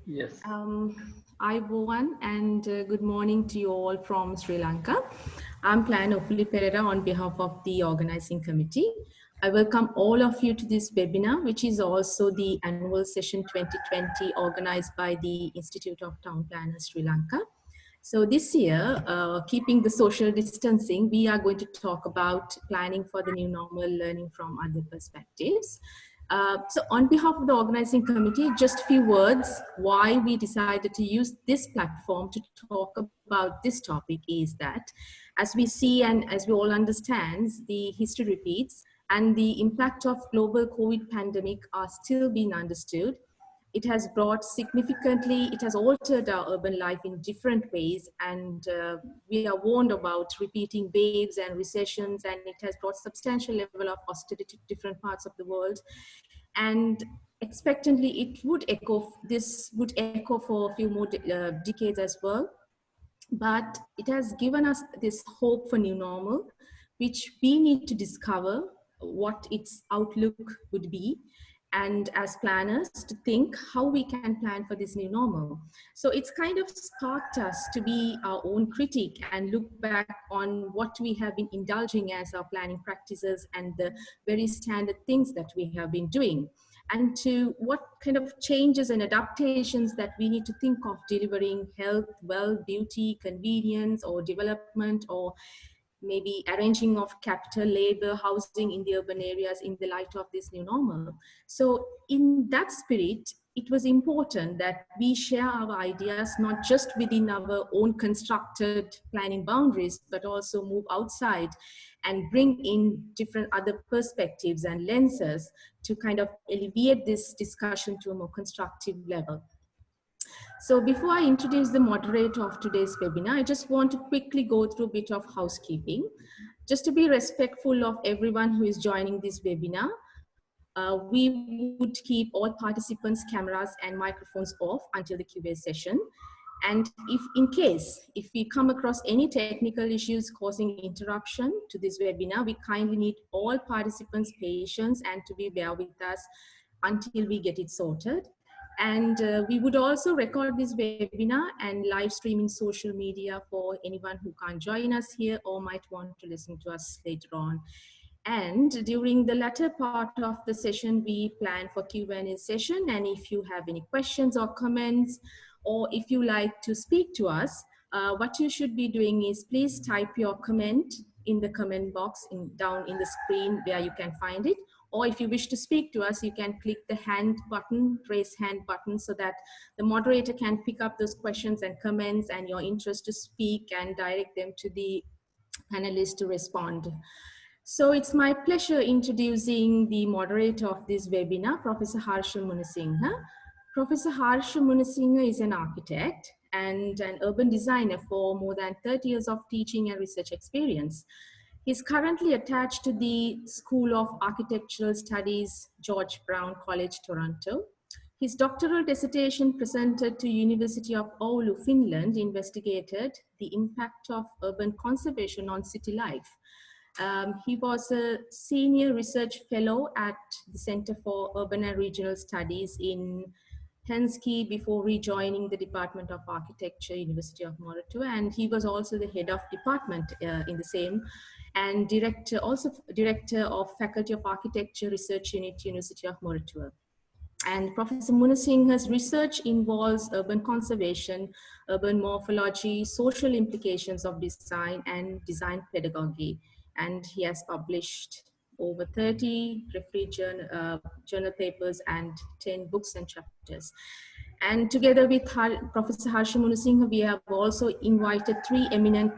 Yes. Hi, everyone, and good morning to you all from Sri Lanka. I'm Plan Opuli Pereira on behalf of the organizing committee. I welcome all of you to this webinar, which is also the annual session 2020 organized by the Institute of Town Planners Sri Lanka. So this year, keeping the social distancing, we are going to talk about planning for the new normal, learning from other perspectives. So on behalf of the organizing committee, just a few words why we decided to use this platform to talk about this topic is that as we see and as we all understand, the history repeats and the impact of global COVID pandemic are still being understood. It has brought significantly, it has altered our urban life in different ways, and we are warned about repeating waves and recessions, and it has brought substantial level of austerity to different parts of the world. And expectantly, this would echo for a few more decades as well. But it has given us this hope for new normal, which we need to discover what its outlook would be, and as planners to think how we can plan for this new normal. So it's kind of sparked us to be our own critic and look back on what we have been indulging as our planning practices and the very standard things that we have been doing, and to what kind of changes and adaptations that we need to think of delivering health, wealth, beauty, convenience, or development, or maybe arranging of capital, labor, housing in the urban areas in the light of this new normal. So in that spirit, it was important that we share our ideas, not just within our own constructed planning boundaries, but also move outside and bring in different other perspectives and lenses to kind of alleviate this discussion to a more constructive level. So before I introduce the moderator of today's webinar, I just want to quickly go through a bit of housekeeping. Just to be respectful of everyone who is joining this webinar, we would keep all participants' cameras and microphones off until the Q&A session. And if in case, if we come across any technical issues causing interruption to this webinar, we kindly need all participants' patience and to be bear with us until we get it sorted. And we would also record this webinar and live stream in social media for anyone who can't join us here or might want to listen to us later on. And during the latter part of the session, we plan for Q&A session. And if you have any questions or comments, or if you like to speak to us, what you should be doing is please type your comment in the comment box down in the screen where you can find it. Or if you wish to speak to us, you can click the hand button, raise hand button, so that the moderator can pick up those questions and comments and your interest to speak and direct them to the panelists to respond. So it's my pleasure introducing the moderator of this webinar, Professor Harsha Munasinghe. Professor Harsha Munasinghe is an architect and an urban designer for more than 30 years of teaching and research experience. He's currently attached to the School of Architectural Studies, George Brown College, Toronto. His doctoral dissertation presented to University of Oulu, Finland, investigated the impact of urban conservation on city life. He was a senior research fellow at the Center for Urban and Regional Studies in Helsinki before rejoining the Department of Architecture, University of Morrow, and he was also the head of department in the same, and also director of Faculty of Architecture Research Unit, University of Morrow. And Professor Munasinghe's research involves urban conservation, urban morphology, social implications of design, and design pedagogy. And he has published over 30 referee journal papers and 10 books and chapters. And together with Professor Harsha Munasinghe, we have also invited 3 eminent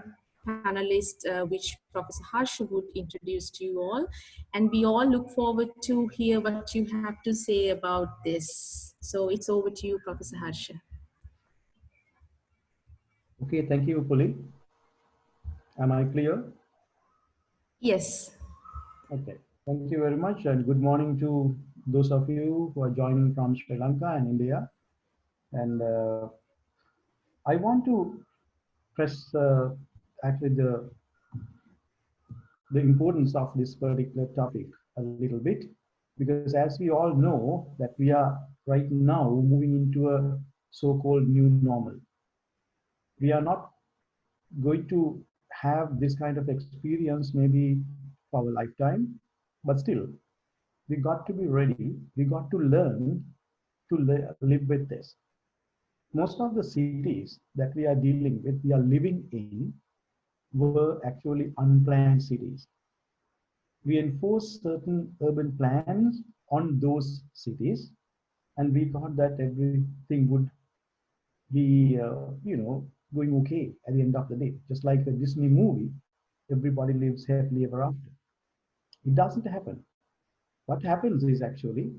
panelists, which Professor Harsha would introduce to you all. And we all look forward to hear what you have to say about this. So it's over to you, Professor Harsha. Okay, thank you, Puli. Am I clear? Yes. Okay, thank you very much, and good morning to those of you who are joining from Sri Lanka and India. And I want to press actually the importance of this particular topic a little bit, because as we all know that we are right now moving into a so-called new normal. We are not going to have this kind of experience maybe for our lifetime, but still, we got to be ready. We got to learn to live with this. Most of the cities that we are dealing with, we are living in, were actually unplanned cities. We enforced certain urban plans on those cities, and we thought that everything would be, going okay at the end of the day. Just like a Disney movie, everybody lives happily ever after. It doesn't happen. What happens is actually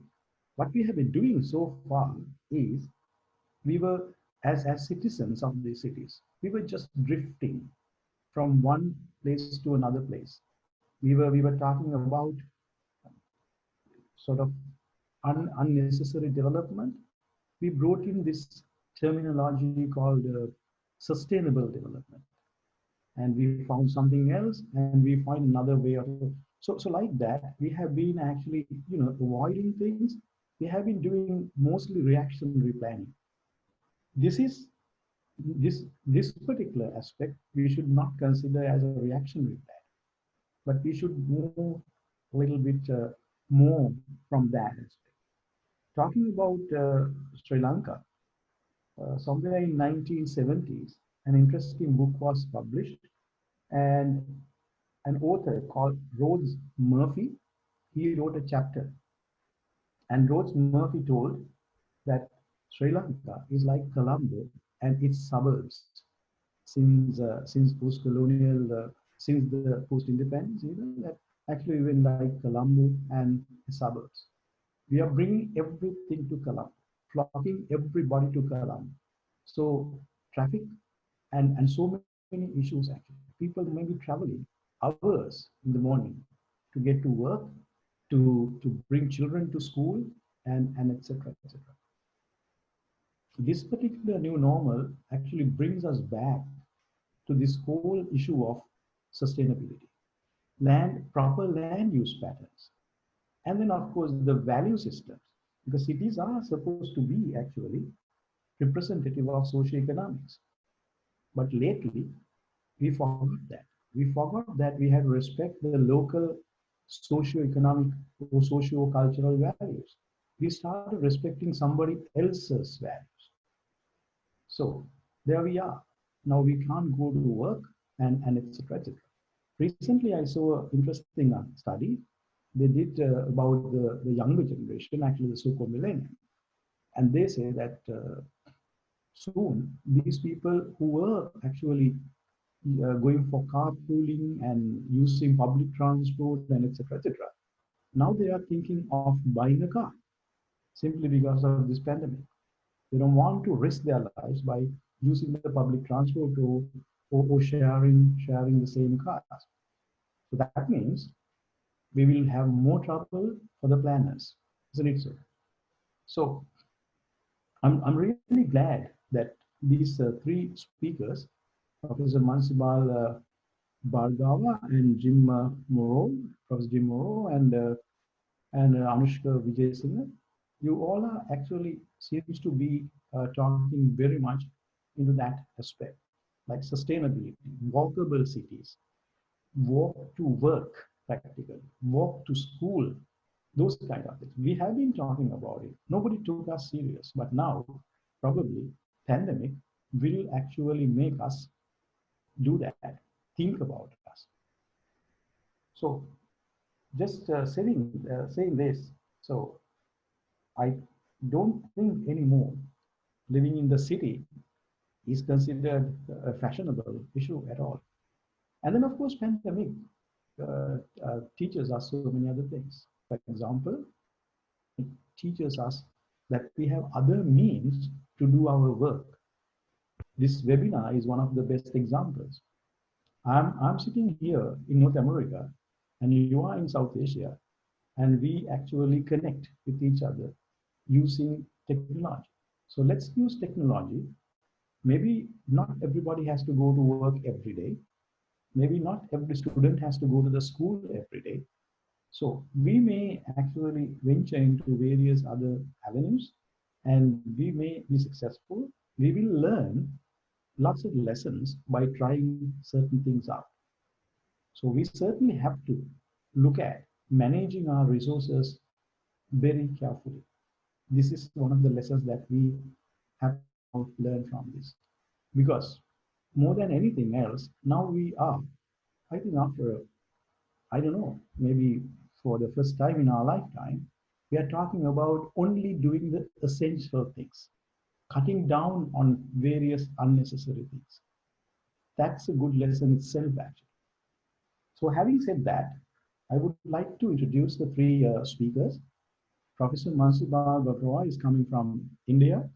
what we have been doing so far is we were as citizens of these cities, we were just drifting from one place to another place. We were talking about sort of unnecessary development. We brought in this terminology called sustainable development, and we found something else, and we find another way of. So like that, we have been actually avoiding things. We have been doing mostly reactionary planning. This is this particular aspect we should not consider as a reactionary plan, but we should move a little bit more from that aspect. Talking about Sri Lanka, somewhere in 1970s, an interesting book was published, and an author called Rhodes Murphy, he wrote a chapter, and Rhodes Murphy told that Sri Lanka is like Colombo and its suburbs since post-colonial, since the post-independence, that actually even like Colombo and the suburbs. We are bringing everything to Colombo, flocking everybody to Colombo. So traffic and so many issues actually. People may be traveling hours in the morning to get to work, to bring children to school, and etc. etc. This particular new normal actually brings us back to this whole issue of sustainability, proper land use patterns, and then of course the value systems, because cities are supposed to be actually representative of socioeconomics. But lately, we forgot that. We forgot that we have to respect the local socio-economic or socio-cultural values. We started respecting somebody else's values. So there we are. Now we can't go to work and etc. etc. Recently, I saw an interesting study they did about the younger generation, actually the so-called millennium, and they say that soon these people who were actually going for carpooling and using public transport and etc. etc. Now they are thinking of buying a car simply because of this pandemic. They don't want to risk their lives by using the public transport or sharing the same cars. So that means we will have more trouble for the planners, isn't it so? So I'm really glad that these three speakers, Professor Mansee Bal Bhargava and Jim Morrow, Professor Jim Morrow, and Anushka Wijesinghe, you all are actually seems to be talking very much into that aspect, like sustainability, walkable cities, walk to work practically, walk to school, those kind of things. We have been talking about it. Nobody took us serious, but now probably pandemic will actually make us do that, think about us. So just saying this, so I don't think anymore living in the city is considered a fashionable issue at all. And then of course pandemic teaches us so many other things. For example, it teaches us that we have other means to do our work. This webinar is one of the best examples. I'm sitting here in North America and you are in South Asia, and we actually connect with each other using technology. So let's use technology. Maybe not everybody has to go to work every day. Maybe not every student has to go to the school every day. So we may actually venture into various other avenues and we may be successful. We will learn lots of lessons by trying certain things out. So we certainly have to look at managing our resources very carefully. This is one of the lessons that we have to now learn from this. Because more than anything else, now we are, I think after, I don't know, maybe for the first time in our lifetime, we are talking about only doing the essential things, cutting down on various unnecessary things. That's a good lesson itself, actually. So having said that, I would like to introduce the three speakers. Professor Mansee Bal Bhargava is coming from India,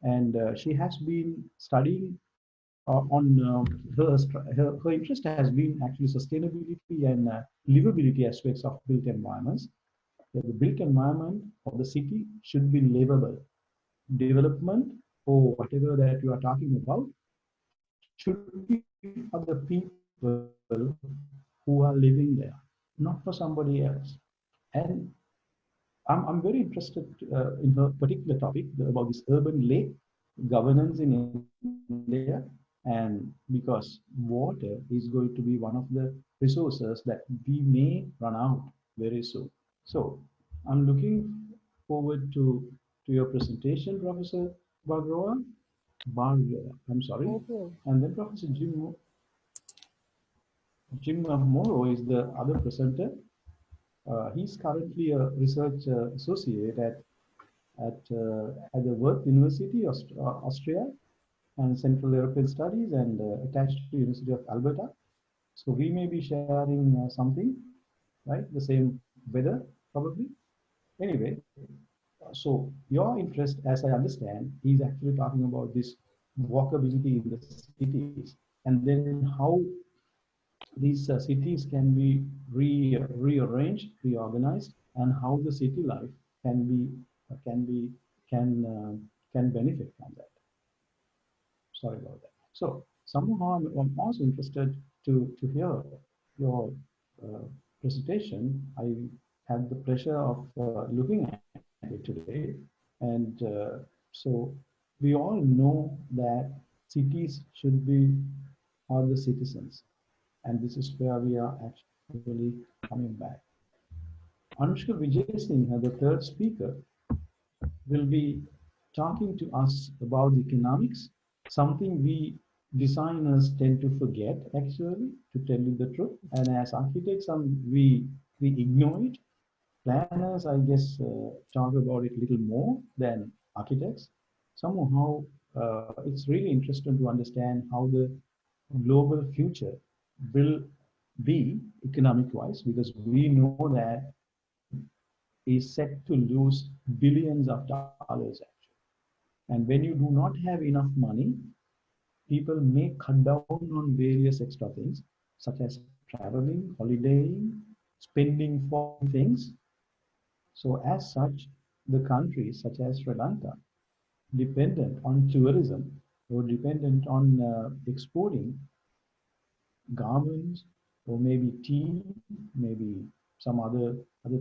and she has been studying on her interest has been actually sustainability and livability aspects of built environments. That the built environment of the city should be livable. Development or whatever that you are talking about should be for the people who are living there, not for somebody else. And I'm very interested in her particular topic about this urban lake governance in India, and because water is going to be one of the resources that we may run out very soon. So I'm looking forward to your presentation, Professor Bhargava. Bhargava, I'm sorry. Thank you. And then Professor Jim Morrow is the other presenter. He's currently a research associate at the Worth University, Austria, and Central European Studies, and attached to University of Alberta. So we may be sharing something, right? The same weather, probably. Anyway, so your interest, as I understand, is actually talking about this walkability in the cities, and then how these cities can be rearranged, reorganized, and how the city life can be can be can benefit from that. Sorry about that. So somehow I'm also interested to hear your uh, presentation. I had the pleasure of looking at it today, and so we all know that cities should be all the citizens, and this is where we are actually coming back. Anushka Wijesinghe, the third speaker, will be talking to us about the economics, something we designers tend to forget, actually, to tell you the truth. And as architects, we ignore it. Planners, I guess, talk about it a little more than architects. Somehow, it's really interesting to understand how the global future will be economic-wise, because we know that is set to lose billions of dollars actually. And when you do not have enough money, people may cut down on various extra things, such as traveling, holidaying, spending for things. So as such, the countries such as Sri Lanka, dependent on tourism or dependent on exporting garments or maybe tea, maybe some other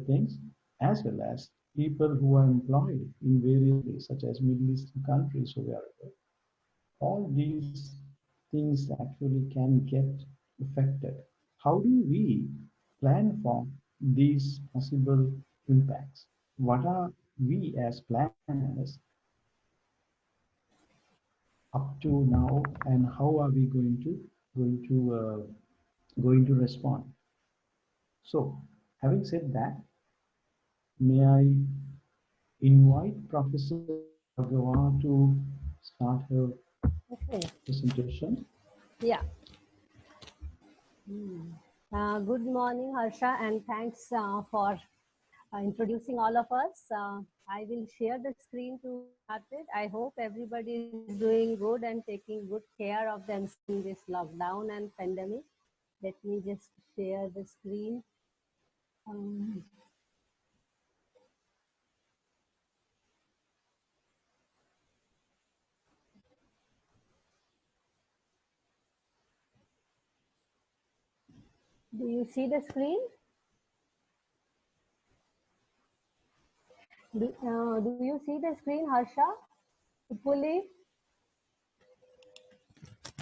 things, as well as people who are employed in various ways, such as Middle Eastern countries or wherever. All these things actually can get affected. How do we plan for these possible impacts? What are we as planners up to now, and how are we going to going to respond? So, having said that, may I invite Professor Bhargava to start her Okay. presentation? Yeah. Good morning, Harsha, and thanks for introducing all of us. I will share the screen to start it. I hope everybody is doing good and taking good care of themselves in this lockdown and pandemic. Let me just share the screen. Um, do you see the screen? Do you see the screen, Harsha? Fully?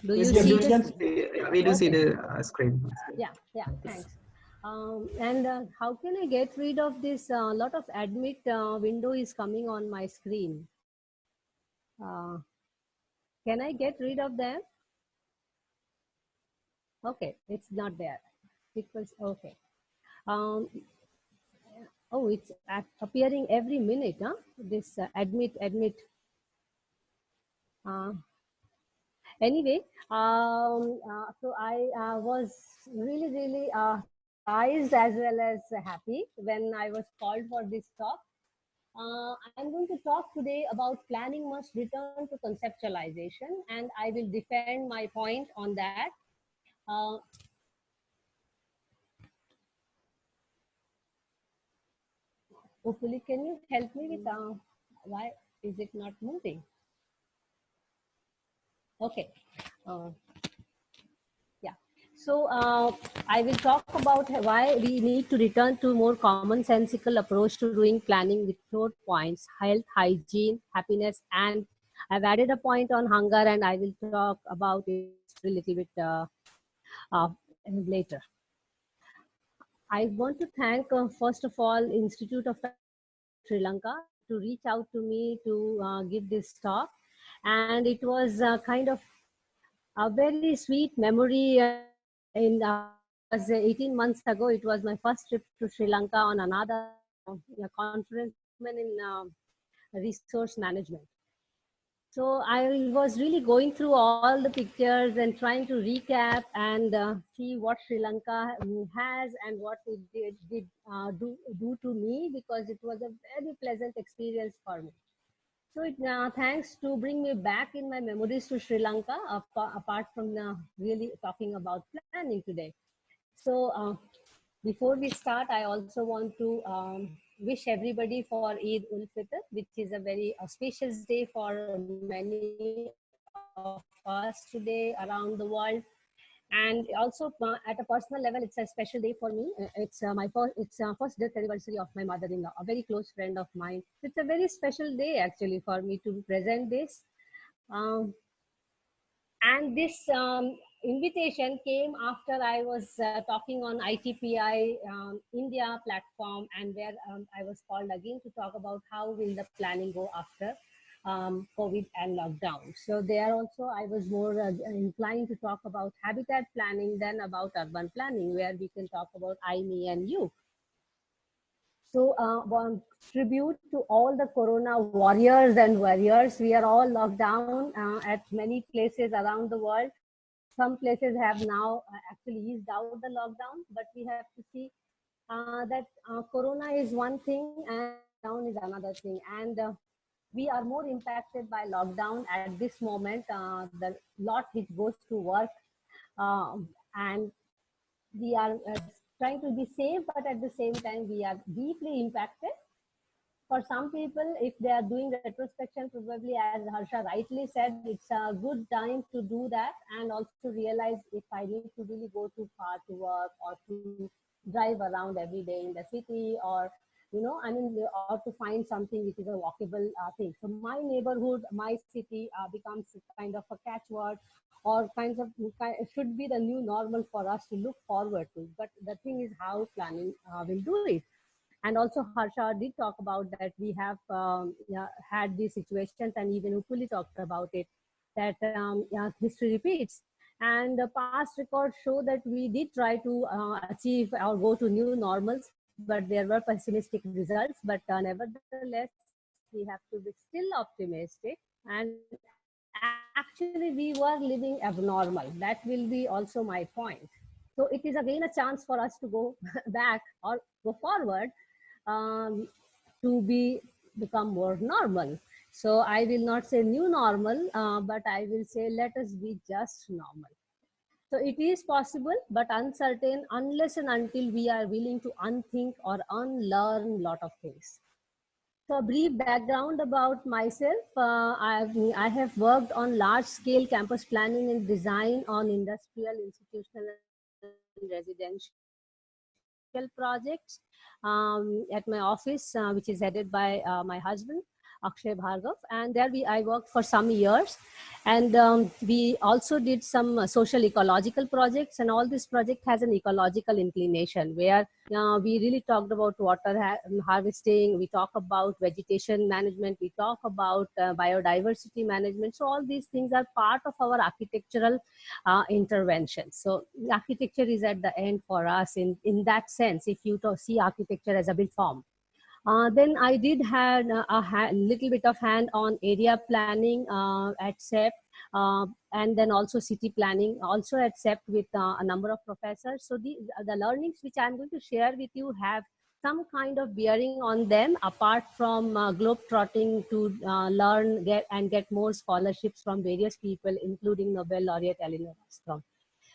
Do you Yes, Yes, see we the can. screen? we do see Okay. the screen. Yeah, thanks. And how can I get rid of this? Lot of admit window is coming on my screen. Uh, can I get rid of them? Okay, it's not there. Because, okay. Um, oh, it's appearing every minute, huh? This admit. Uh, anyway, so I was really surprised as well as happy when I was called for this talk. I'm going to talk today about planning must return to conceptualization, and I will defend my point on that. Uh, Hopefully, can you help me with why is it not moving? Okay. Uh, yeah. So I will talk about why we need to return to more commonsensical approach to doing planning with 4 points: health, hygiene, happiness, and I've added a point on hunger, and I will talk about it a little bit uh, later. I want to thank, first of all, Institute of Sri Lanka to reach out to me to give this talk. And it was kind of a very sweet memory because 18 months ago, it was my first trip to Sri Lanka on another conference in resource management. So I was really going through all the pictures and trying to recap and see what Sri Lanka has and what it did do to me, because it was a very pleasant experience for me. So thanks to bring me back in my memories to Sri Lanka, apart from really talking about planning today. So before we start, I also want to wish everybody for Eid ul Fitr, which is a very auspicious day for many of us today around the world. And also at a personal level, it's a special day for me. It's first death anniversary of my mother-in-law, a very close friend of mine. It's a very special day actually for me to present this. Um, and this invitation came after I was talking on ITPI India platform, and where I was called again to talk about how will the planning go after COVID and lockdown. So there also I was more inclined to talk about habitat planning than about urban planning, where we can talk about I, me, and you. So one tribute to all the Corona warriors and warriors. We are all locked down at many places around the world. Some places have now actually eased out the lockdown, but we have to see that Corona is one thing and lockdown is another thing. And we are more impacted by lockdown at this moment. The lot which goes to work, and we are trying to be safe, but at the same time we are deeply impacted. For some people, if they are doing retrospection, probably as Harsha rightly said, it's a good time to do that and also realize if I need to really go too far to work or to drive around every day in the city, or or to find something which is a walkable thing. So my neighborhood, my city becomes kind of a catchword, or kinds of should be the new normal for us to look forward to. But the thing is how planning will do it. And also Harsha did talk about that we have had these situations, and even Upuli talked about it, that history repeats. And the past records show that we did try to achieve or go to new normals, but there were pessimistic results. But nevertheless, we have to be still optimistic. And actually, we were living abnormal. That will be also my point. So it is again a chance for us to go back or go forward, um, to become more normal. So I will not say new normal, but I will say let us be just normal. So it is possible, but uncertain unless and until we are willing to unthink or unlearn a lot of things. So a brief background about myself. I have worked on large-scale campus planning and design on industrial, institutional, and residential projects. social projects at my office, which is headed by my husband, Akshay Bhargav. And there I worked for some years. And we also did some social ecological projects, and all this project has an ecological inclination where we really talked about water harvesting, we talk about vegetation management, we talk about biodiversity management. So all these things are part of our architectural intervention. So architecture is at the end for us in that sense, if you see architecture as a built form. Then I did have a little bit of hand on area planning at SEP, and then also city planning, also at SEP with a number of professors. So the learnings which I'm going to share with you have some kind of bearing on them, apart from globe-trotting to learn, get more scholarships from various people, including Nobel laureate Elinor Ostrom.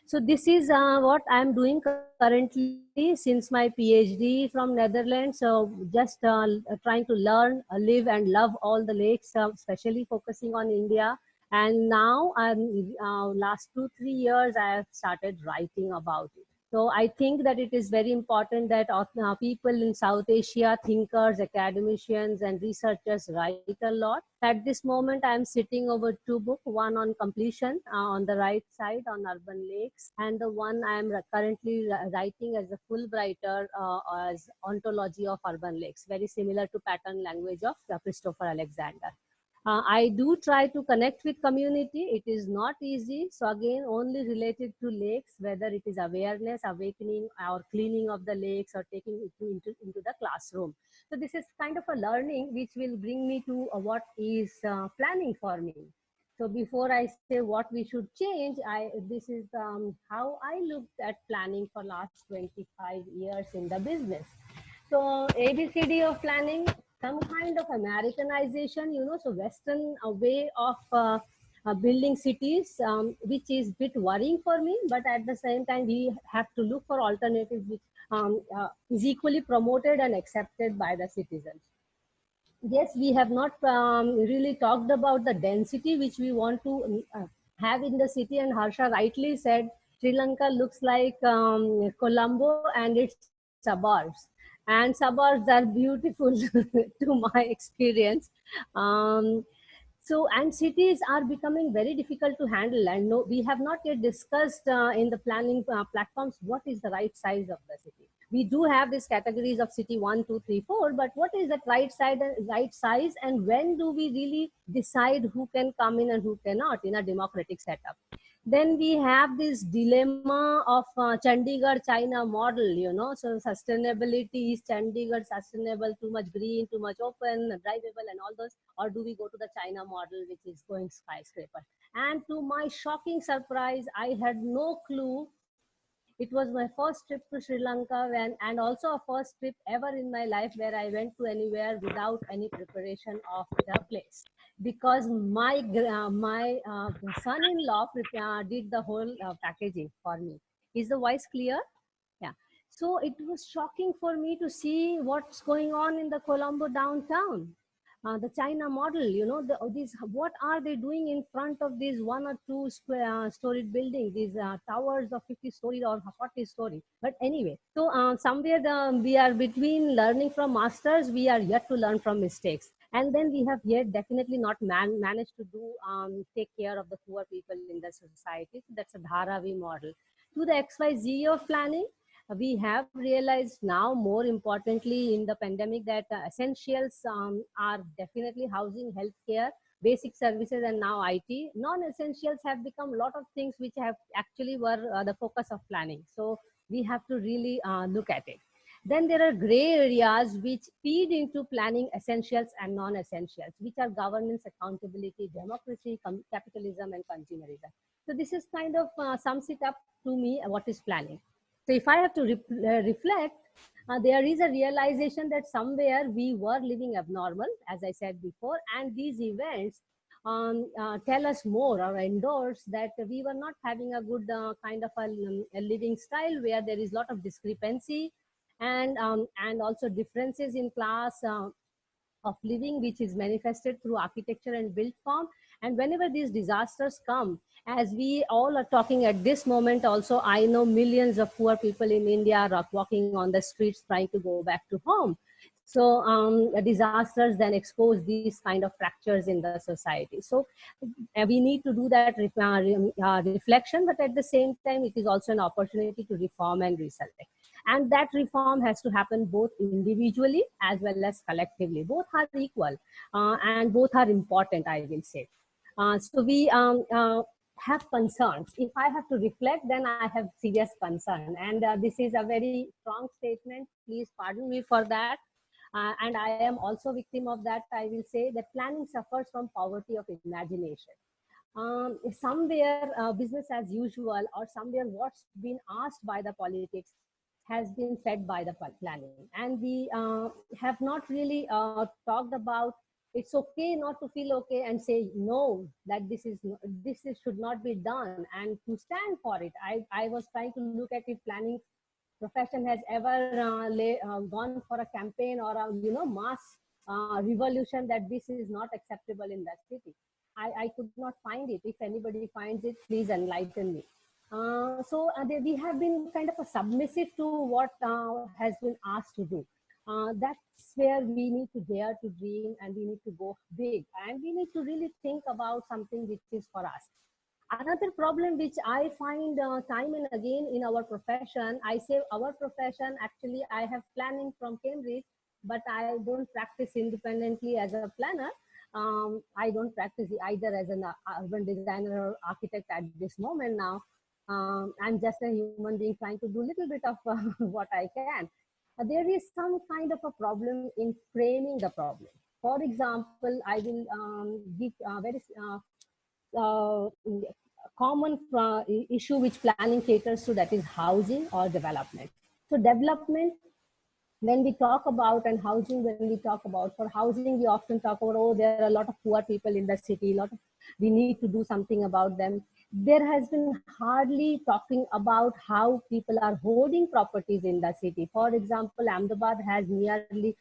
So this is what I'm doing currently since my PhD from Netherlands. So just trying to learn, live and love all the lakes, especially focusing on India. And now last 2-3 years, I have started writing about it. So I think that it is very important that people in South Asia, thinkers, academicians, and researchers write a lot. At this moment, I'm sitting over 2 books, one on completion on the right side on urban lakes, and the one I'm currently writing as a Fulbrighter as ontology of urban lakes, very similar to pattern language of Christopher Alexander. I do try to connect with community. It is not easy. So again, only related to lakes, whether it is awareness, awakening, or cleaning of the lakes, or taking it into the classroom. So this is kind of a learning which will bring me to what is planning for me. So before I say what we should change, this is how I looked at planning for last 25 years in the business. So ABCD of planning, some kind of Americanization, so Western way of building cities, which is a bit worrying for me, but at the same time, we have to look for alternatives which is equally promoted and accepted by the citizens. Yes, we have not really talked about the density which we want to have in the city, and Harsha rightly said, Sri Lanka looks like Colombo and its suburbs. And suburbs are beautiful to my experience. And cities are becoming very difficult to handle. And no, we have not yet discussed in the planning platforms what is the right size of the city. We do have these categories of city 1, 2, 3, 4, but what is that right size, and when do we really decide who can come in and who cannot in a democratic setup? Then we have this dilemma of Chandigarh China model, so sustainability, is Chandigarh sustainable, too much green, too much open, drivable and all those, or do we go to the China model which is going skyscraper? And to my shocking surprise, I had no clue. It was my first trip to Sri Lanka and also a first trip ever in my life where I went to anywhere without any preparation of the place. Because my son-in-law did the whole packaging for me. Is the voice clear? Yeah. So it was shocking for me to see what's going on in the Colombo downtown. The China model, what are they doing in front of these 1 or 2 storied buildings, these towers of 50 stories or 40 stories. But anyway, so somewhere we are between learning from masters, we are yet to learn from mistakes. And then we have yet definitely not managed to take care of the poor people in the society. So that's a Dharavi model. To the XYZ of planning, we have realized now, more importantly in the pandemic, that essentials are definitely housing, healthcare, basic services, and now IT. Non-essentials have become a lot of things which have actually were the focus of planning. So we have to really look at it. Then there are gray areas which feed into planning essentials and non-essentials, which are governance, accountability, democracy, capitalism, and consumerism. So this is kind of sums it up to me what is planning. So if I have to reflect, there is a realization that somewhere we were living abnormal, as I said before, and these events tell us more or endorse that we were not having a good kind of a living style where there is a lot of discrepancy and also differences in class of living, which is manifested through architecture and built form. And whenever these disasters come, As we all are talking at this moment also, I know millions of poor people in India are walking on the streets trying to go back to home. So disasters then expose these kind of fractures in the society. So we need to do that reflection, but at the same time, it is also an opportunity to reform and reselect. And that reform has to happen both individually as well as collectively. Both are equal and both are important, I will say. So we have concerns. If I have to reflect, then I have serious concern. And this is a very strong statement. Please pardon me for that. And I am also victim of that. I will say that planning suffers from poverty of imagination. Somewhere business as usual, or somewhere what's been asked by the politics has been said by the planning. And we have not really talked about it's okay not to feel okay and say no, that should not be done, and to stand for it. I was trying to look at if planning profession has ever gone for a campaign or a mass revolution that this is not acceptable in that city. I could not find it. If anybody finds it, please enlighten me. We have been kind of a submissive to what has been asked to do. That's where we need to dare to dream, and we need to go big, and we need to really think about something which is for us. Another problem which I find time and again in our profession, I say our profession, actually I have planning from Cambridge, but I don't practice independently as a planner. I don't practice either as an urban designer or architect at this moment now. I'm just a human being trying to do a little bit of what I can. There is some kind of a problem in framing the problem. For example, I will give very common issue which planning caters to, that is housing or development. So development, when we talk about, and housing, when we talk about, for housing we often talk about, oh, there are a lot of poor people in the city, we need to do something about them. There has been hardly talking about how people are holding properties in the city. For example, Ahmedabad has nearly,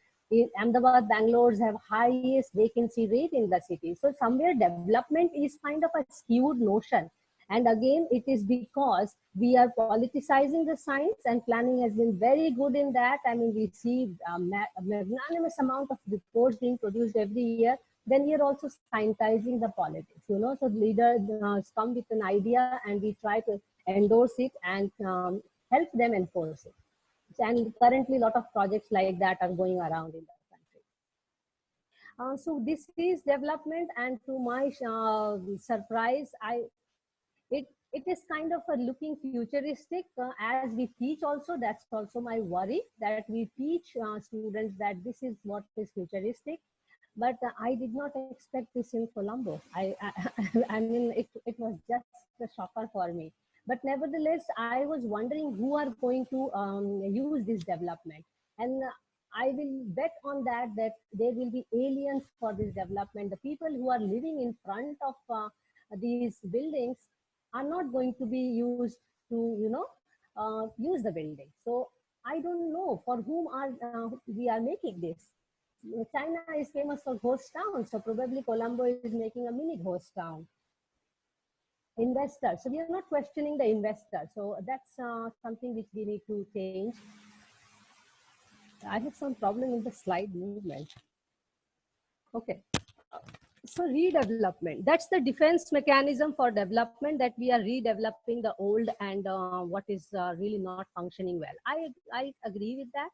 Ahmedabad, Bangalore have highest vacancy rate in the city. So somewhere development is kind of a skewed notion. And again, it is because we are politicizing the science, and planning has been very good in that. I mean, we see a magnanimous amount of reports being produced every year. Then we are also scientizing the politics, so leaders come with an idea and we try to endorse it and help them enforce it. And currently a lot of projects like that are going around in the country. So this is development, and to my surprise, it is kind of a looking futuristic as we teach also. That's also my worry, that we teach students that this is what is futuristic. But I did not expect this in Colombo. I mean, it was just a shocker for me. But nevertheless, I was wondering who are going to use this development. And I will bet on that there will be aliens for this development. The people who are living in front of these buildings are not going to be used to, use the building. So I don't know for whom we are making this. China is famous for ghost towns, so probably Colombo is making a mini ghost town. Investors. So we are not questioning the investor. So that's something which we need to change. I have some problem in the slide movement. Okay. So redevelopment, that's the defense mechanism for development, that we are redeveloping the old and what is really not functioning well. I agree with that.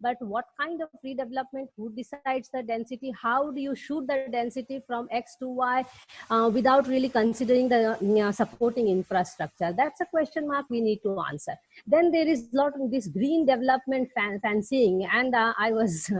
But what kind of redevelopment? Who decides the density? How do you shoot the density from X to Y without really considering the supporting infrastructure? That's a question mark we need to answer. Then there is a lot of this green development fancying, and I was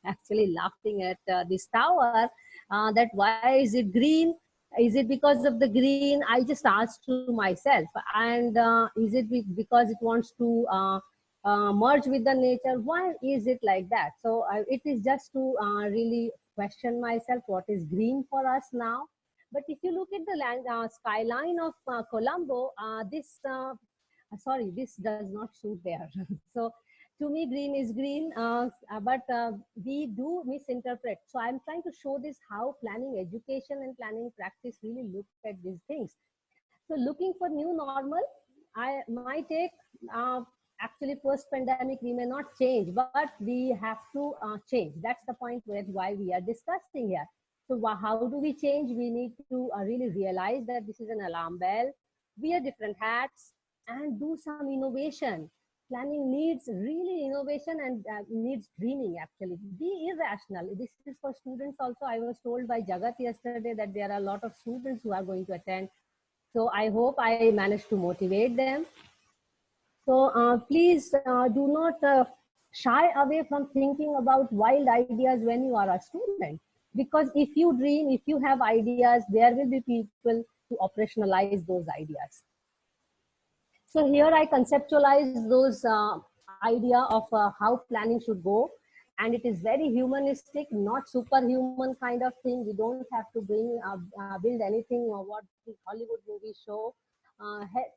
actually laughing at this tower, that why is it green? Is it because of the green? I just asked to myself. And is it because it wants to merge with the nature? Why is it like that? So it is just to really question myself, what is green for us now? But if you look at the skyline of Colombo, this does not suit there. So to me, green is green, but we do misinterpret. So I'm trying to show this how planning education and planning practice really look at these things. So looking for new normal, my take, actually post-pandemic, we may not change, but we have to change. That's the point why we are discussing here. So how do we change? We need to really realize that this is an alarm bell, wear different hats, and do some innovation. Planning needs really innovation and needs dreaming actually. Be irrational. This is for students also. I was told by Jagat yesterday that there are a lot of students who are going to attend. So I hope I managed to motivate them. So please do not shy away from thinking about wild ideas when you are a student. Because if you dream, if you have ideas, there will be people to operationalize those ideas. So here I conceptualize those idea of how planning should go. And it is very humanistic, not superhuman kind of thing. We don't have to build anything or what the Hollywood movies show.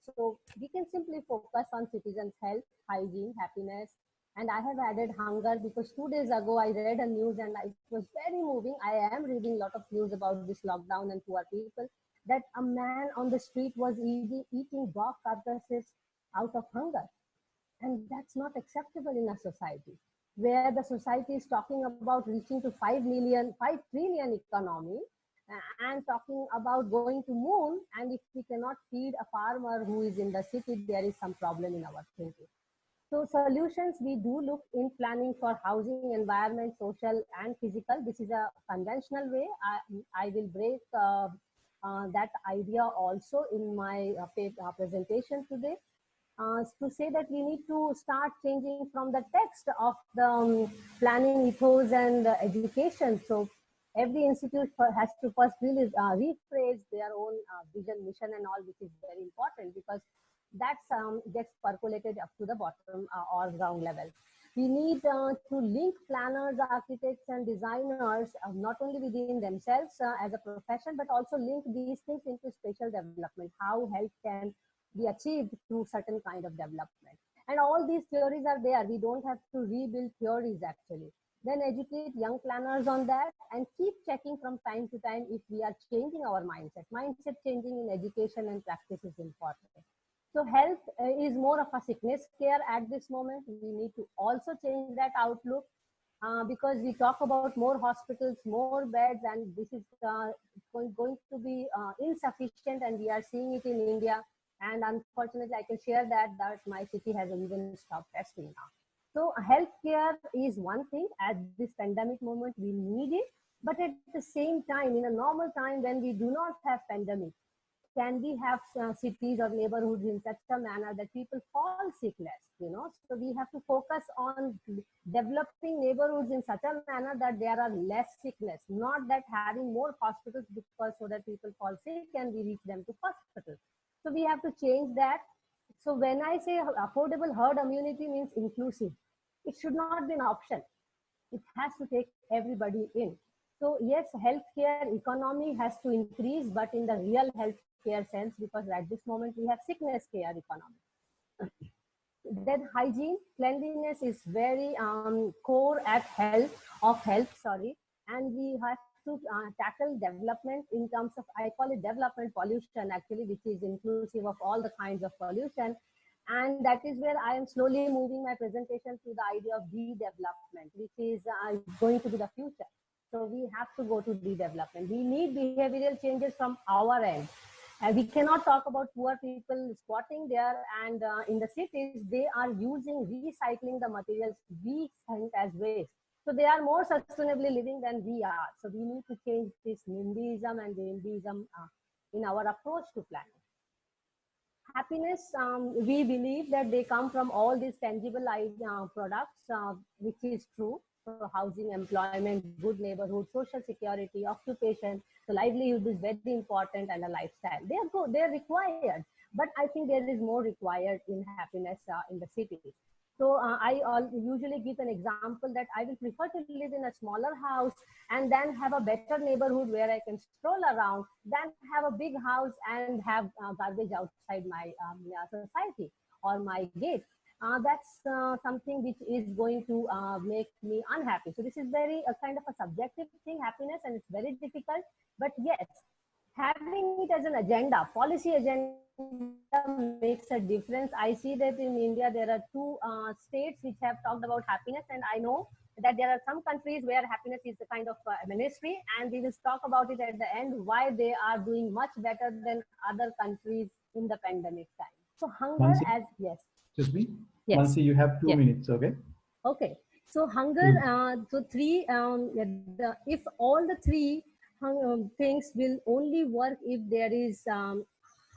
So we can simply focus on citizens' health, hygiene, happiness. And I have added hunger because 2 days ago I read a news and it was very moving. I am reading a lot of news about this lockdown and poor people, that a man on the street was eating dog carcasses out of hunger. And that's not acceptable in a society where the society is talking about reaching to 5 trillion economy, and talking about going to moon. And if we cannot feed a farmer who is in the city, there is some problem in our thinking. So solutions we do look in planning for housing, environment, social and physical. This is a conventional way. I will break that idea also in my presentation today. To say that we need to start changing from the text of the planning ethos and education. So every institute has to first really rephrase their own vision, mission and all, which is very important because that gets percolated up to the bottom or ground level. We need to link planners, architects and designers not only within themselves as a profession, but also link these things into spatial development, how health can be achieved through certain kind of development. And all these theories are there. We don't have to rebuild theories actually. Then educate young planners on that and keep checking from time to time if we are changing our mindset. Mindset changing in education and practice is important. So health is more of a sickness care at this moment. We need to also change that outlook because we talk about more hospitals, more beds, and this is going to be insufficient, and we are seeing it in India. And unfortunately, I can share that my city has even stopped testing now. So healthcare is one thing. At this pandemic moment, we need it. But at the same time, in a normal time when we do not have pandemic, can we have cities or neighborhoods in such a manner that people fall sick less, you know? So we have to focus on developing neighborhoods in such a manner that there are less sickness, not that having more hospitals because so that people fall sick and we reach them to hospitals. So we have to change that. So when I say affordable herd immunity means inclusive, it should not be an option. It has to take everybody in. So yes, healthcare economy has to increase, but in the real healthcare sense, because at this moment we have sickness care economy. Then hygiene, cleanliness is very core at health, sorry. And we have to tackle development in terms of, I call it development pollution actually, which is inclusive of all the kinds of pollution. And that is where I am slowly moving my presentation to the idea of de-development, which is going to be the future. So we have to go to de-development. We need behavioral changes from our end. We cannot talk about poor people squatting there, and in the cities, they are recycling the materials we think as waste. So they are more sustainably living than we are. So we need to change this NIMBYism and NIMBYism in our approach to planning. Happiness, we believe that they come from all these tangible products, which is true. So housing, employment, good neighborhood, social security, occupation. So livelihood is very important, and a lifestyle. They are good, they are required. But I think there is more required in happiness in the cities. So I usually give an example that I will prefer to live in a smaller house and then have a better neighborhood where I can stroll around than have a big house and have garbage outside my society or my gate. That's something which is going to make me unhappy. So this is very kind of a subjective thing, happiness, and it's very difficult. But yes, having it as an agenda, policy agenda makes a difference. I see that in India, there are two states which have talked about happiness, and I know that there are some countries where happiness is a kind of ministry, and we will talk about it at the end, why they are doing much better than other countries in the pandemic time. So hunger Mansee, as, yes. excuse me. Yes. Mansee, you have 2 minutes, okay? Okay. So hunger, so three, if all the three things will only work if there is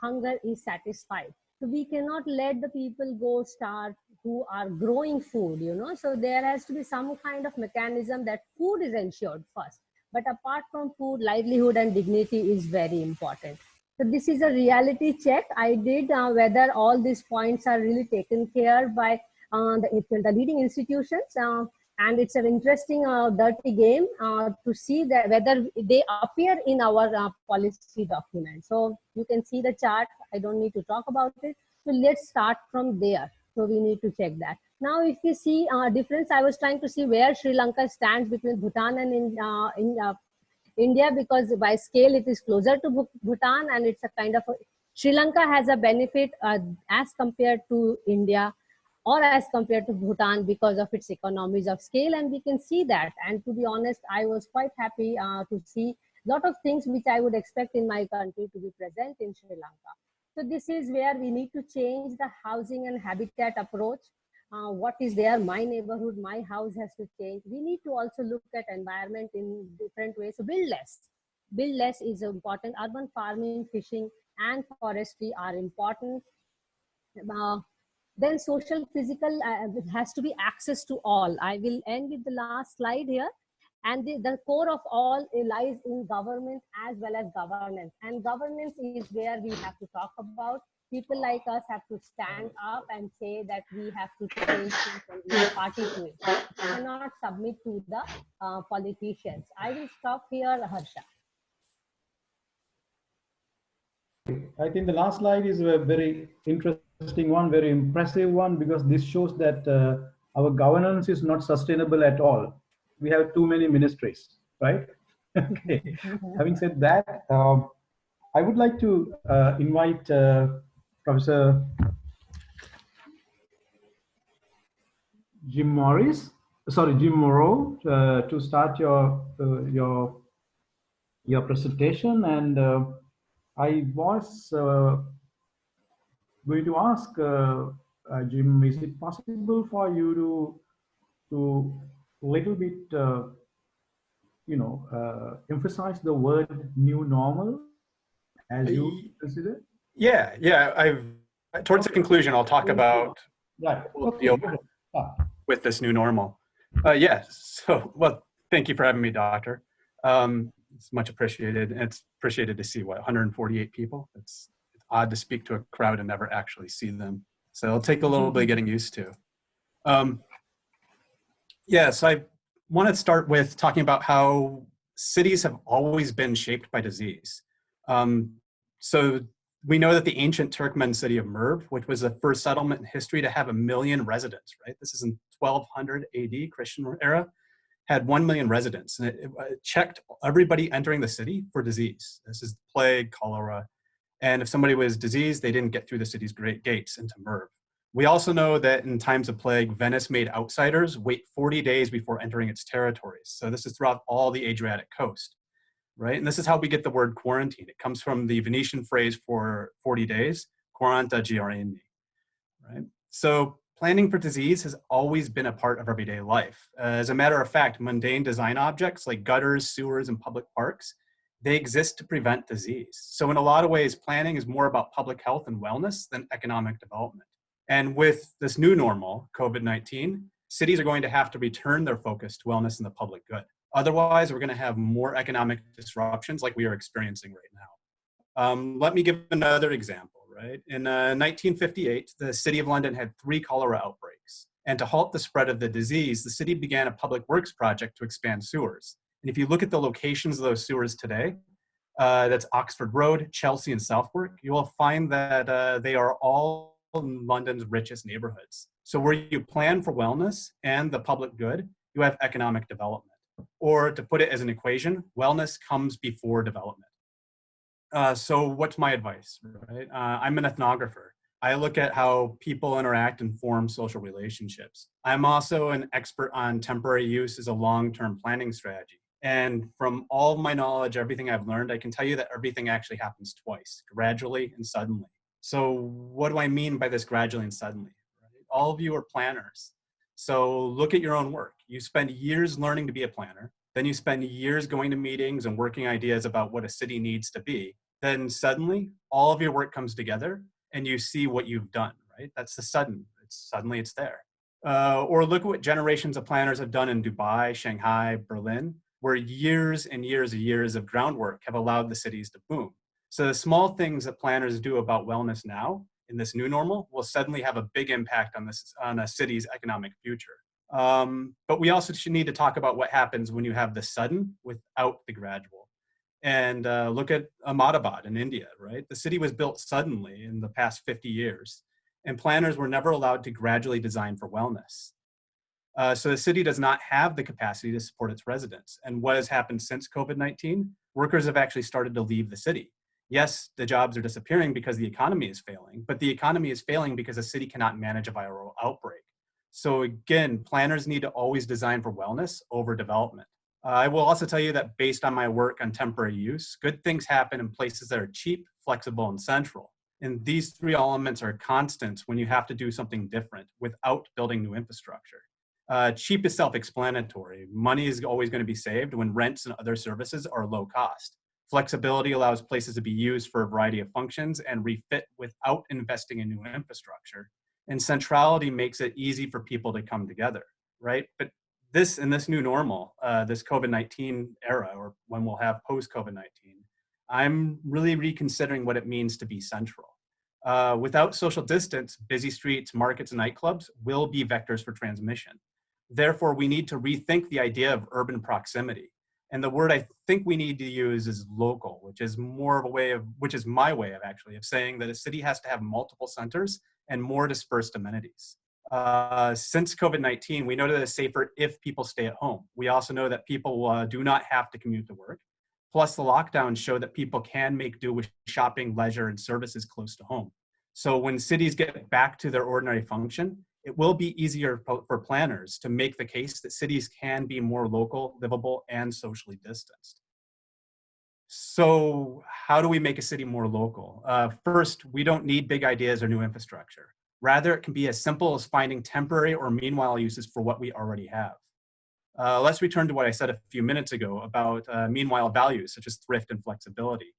hunger is satisfied. So we cannot let the people go starve who are growing food, you know. So there has to be some kind of mechanism that food is ensured first. But apart from food, livelihood and dignity is very important. So this is a reality check I did whether all these points are really taken care by the leading institutions. And it's an interesting dirty game to see that whether they appear in our policy document. So you can see the chart. I don't need to talk about it. So let's start from there. So we need to check that. Now, if you see difference, I was trying to see where Sri Lanka stands between Bhutan and India, because by scale it is closer to Bhutan, and it's a kind of Sri Lanka has a benefit as compared to India or as compared to Bhutan because of its economies of scale, and we can see that. And to be honest, I was quite happy to see a lot of things which I would expect in my country to be present in Sri Lanka. So this is where we need to change the housing and habitat approach. What is there? My neighborhood, my house has to change. We need to also look at environment in different ways. So build less. Build less is important. Urban farming, fishing, and forestry are important. Then social, physical has to be access to all. I will end with the last slide here. And the core of all lies in government as well as governance. And governance is where we have to talk about. People like us have to stand up and say that we have to change things and we are party to it. We cannot submit to the politicians. I will stop here, Harsha. I think the last slide is a very interesting one, very impressive one, because this shows that our governance is not sustainable at all. We have too many ministries, right? Okay. Having said that, I would like to invite Professor Jim Morrow, to start your presentation. And I was going to ask Jim, is it possible for you to little bit emphasize the word new normal as you consider? Yeah. Towards the conclusion, I'll talk about with this new normal. Well, thank you for having me, Doctor. It's much appreciated. And it's appreciated to see 148 people. It's odd to speak to a crowd and never actually see them. So it'll take a little bit of getting used to. So I want to start with talking about how cities have always been shaped by disease. So we know that the ancient Turkmen city of Merv, which was the first settlement in history to have 1 million residents, right? This is in 1200 AD, Christian era, had 1 million residents. And it checked everybody entering the city for disease. This is plague, cholera. And if somebody was diseased, they didn't get through the city's great gates into Merv. We also know that in times of plague, Venice made outsiders wait 40 days before entering its territories. So this is throughout all the Adriatic coast, right? And this is how we get the word quarantine. It comes from the Venetian phrase for 40 days, quaranta giorni, right? So planning for disease has always been a part of everyday life. As a matter of fact, mundane design objects like gutters, sewers, and public parks, they exist to prevent disease. So in a lot of ways, planning is more about public health and wellness than economic development. And with this new normal, COVID-19, cities are going to have to return their focus to wellness and the public good. Otherwise, we're going to have more economic disruptions like we are experiencing right now. Let me give another example, right? In 1958, the City of London had 3 cholera outbreaks. And to halt the spread of the disease, the city began a public works project to expand sewers. And if you look at the locations of those sewers today, that's Oxford Road, Chelsea, and Southwark, you will find that they are all in London's richest neighborhoods. So where you plan for wellness and the public good, you have economic development. Or to put it as an equation, wellness comes before development. So what's my advice, right? I'm an ethnographer. I look at how people interact and form social relationships. I'm also an expert on temporary use as a long-term planning strategy. And from all of my knowledge, everything I've learned, I can tell you that everything actually happens twice, gradually and suddenly. So what do I mean by this gradually and suddenly? Right? All of you are planners. So look at your own work. You spend years learning to be a planner. Then you spend years going to meetings and working ideas about what a city needs to be. Then suddenly all of your work comes together and you see what you've done, right? That's the sudden. Suddenly it's there. Or look at what generations of planners have done in Dubai, Shanghai, Berlin, where years and years and years of groundwork have allowed the cities to boom. So the small things that planners do about wellness now in this new normal will suddenly have a big impact on a city's economic future. But we also should need to talk about what happens when you have the sudden without the gradual. And look at Ahmedabad in India, right? The city was built suddenly in the past 50 years, and planners were never allowed to gradually design for wellness. So the city does not have the capacity to support its residents. And what has happened since COVID-19? Workers have actually started to leave the city. Yes, the jobs are disappearing because the economy is failing, but the economy is failing because the city cannot manage a viral outbreak. So again, planners need to always design for wellness over development. I will also tell you that based on my work on temporary use, good things happen in places that are cheap, flexible, and central. And these three elements are constants when you have to do something different without building new infrastructure. Cheap is self-explanatory. Money is always going to be saved when rents and other services are low cost. Flexibility allows places to be used for a variety of functions and refit without investing in new infrastructure. And centrality makes it easy for people to come together, right? But this new normal, this COVID-19 era, or when we'll have post-COVID-19, I'm really reconsidering what it means to be central. Without social distance, busy streets, markets, and nightclubs will be vectors for transmission. Therefore, we need to rethink the idea of urban proximity. And the word I think we need to use is local, which is more of a way of, which is my way of actually, of saying that a city has to have multiple centers and more dispersed amenities. Since COVID-19, we know that it's safer if people stay at home. We also know that people do not have to commute to work. Plus, the lockdowns show that people can make do with shopping, leisure, and services close to home. So when cities get back to their ordinary function, it will be easier for planners to make the case that cities can be more local, livable, and socially distanced. So how do we make a city more local? First, we don't need big ideas or new infrastructure. Rather, it can be as simple as finding temporary or meanwhile uses for what we already have. Let's return to what I said a few minutes ago about meanwhile values, such as thrift and flexibility.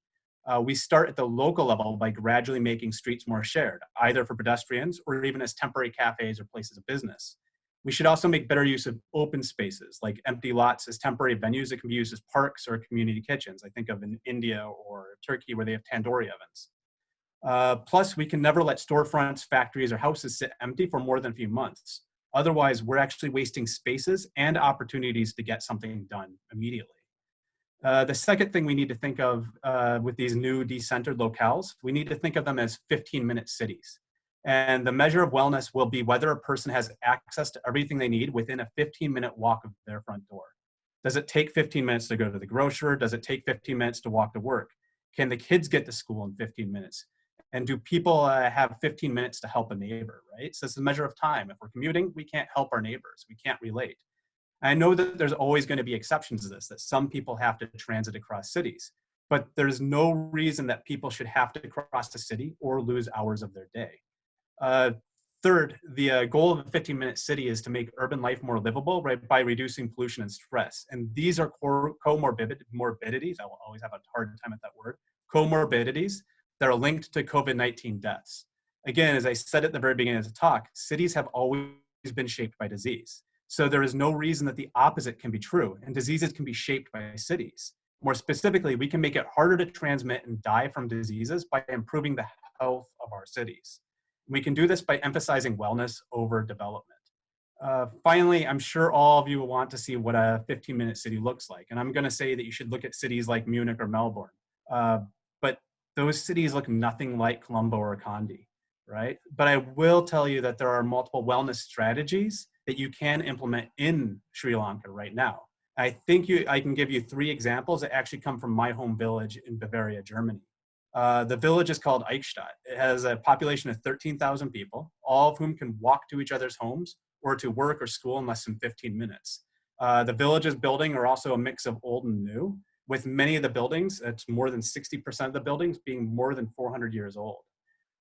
We start at the local level by gradually making streets more shared, either for pedestrians or even as temporary cafes or places of business. We should also make better use of open spaces, like empty lots as temporary venues that can be used as parks or community kitchens. I think of in India or Turkey where they have tandoori ovens. Plus, we can never let storefronts, factories, or houses sit empty for more than a few months. Otherwise, we're actually wasting spaces and opportunities to get something done immediately. The second thing we need to think of with these new decentered locales, we need to think of them as 15-minute cities. And the measure of wellness will be whether a person has access to everything they need within a 15-minute walk of their front door. Does it take 15 minutes to go to the grocer? Does it take 15 minutes to walk to work? Can the kids get to school in 15 minutes? And do people have 15 minutes to help a neighbor, right? So it's a measure of time. If we're commuting, we can't help our neighbors. We can't relate. I know that there's always going to be exceptions to this, that some people have to transit across cities, but there's no reason that people should have to cross the city or lose hours of their day. Third, the goal of a 15-minute city is to make urban life more livable, right, by reducing pollution and stress. And these are comorbidities, I will always have a hard time at that word, comorbidities that are linked to COVID-19 deaths. Again, as I said at the very beginning of the talk, cities have always been shaped by disease. So there is no reason that the opposite can be true, and diseases can be shaped by cities. More specifically, we can make it harder to transmit and die from diseases by improving the health of our cities. We can do this by emphasizing wellness over development. Finally, I'm sure all of you will want to see what a 15-minute city looks like. And I'm going to say that you should look at cities like Munich or Melbourne. But those cities look nothing like Colombo or Kandy, right? But I will tell you that there are multiple wellness strategies that you can implement in Sri Lanka right now. I think I can give you 3 examples that actually come from my home village in Bavaria, Germany. The village is called Eichstatt. It has a population of 13,000 people, all of whom can walk to each other's homes or to work or school in less than 15 minutes. The village's buildings are also a mix of old and new, with many of the buildings, it's more than 60% of the buildings, being more than 400 years old.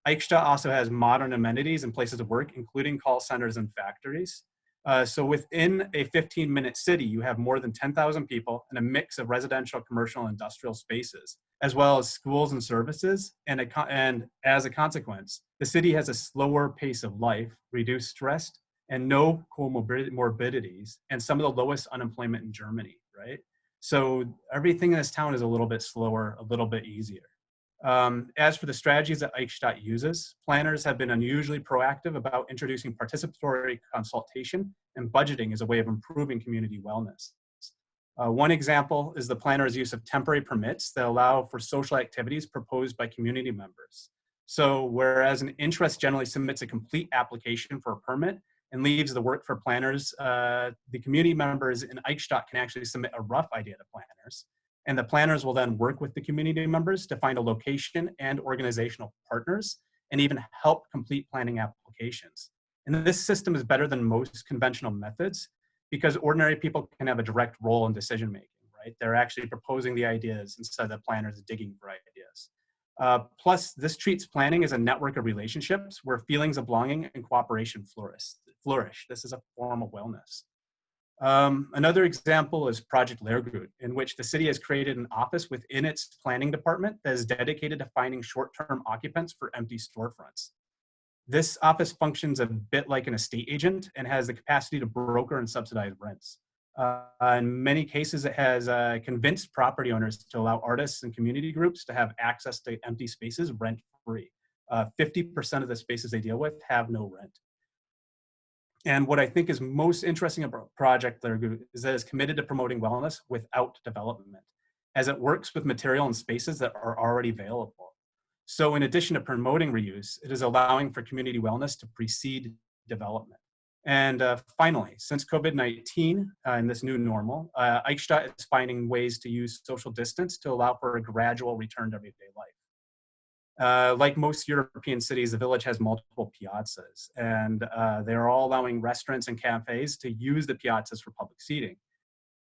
Eichstatt also has modern amenities and places of work, including call centers and factories. So within a 15-minute city, you have more than 10,000 people and a mix of residential, commercial, and industrial spaces, as well as schools and services. And as a consequence, the city has a slower pace of life, reduced stress, and no comorbidities, and some of the lowest unemployment in Germany, right? So everything in this town is a little bit slower, a little bit easier. As for the strategies that Eichstatt uses, planners have been unusually proactive about introducing participatory consultation and budgeting as a way of improving community wellness. One example is the planner's use of temporary permits that allow for social activities proposed by community members. So whereas an interest generally submits a complete application for a permit and leaves the work for planners, the community members in Eichstatt can actually submit a rough idea to planners. And the planners will then work with the community members to find a location and organizational partners and even help complete planning applications. And this system is better than most conventional methods because ordinary people can have a direct role in decision making, right? They're actually proposing the ideas instead of the planners digging for ideas. Plus, this treats planning as a network of relationships where feelings of belonging and cooperation flourish. This is a form of wellness. Another example is Project Lehrgut, in which the city has created an office within its planning department that is dedicated to finding short-term occupants for empty storefronts. This office functions a bit like an estate agent and has the capacity to broker and subsidize rents. In many cases, it has convinced property owners to allow artists and community groups to have access to empty spaces rent-free. 50% of the spaces they deal with have no rent. And what I think is most interesting about Project Lehrgut is that it's committed to promoting wellness without development, as it works with material and spaces that are already available. So in addition to promoting reuse, it is allowing for community wellness to precede development. And finally, since COVID-19 and this new normal, Eichstatt is finding ways to use social distance to allow for a gradual return to everyday life. Like most European cities, the village has multiple piazzas, and they're all allowing restaurants and cafes to use the piazzas for public seating.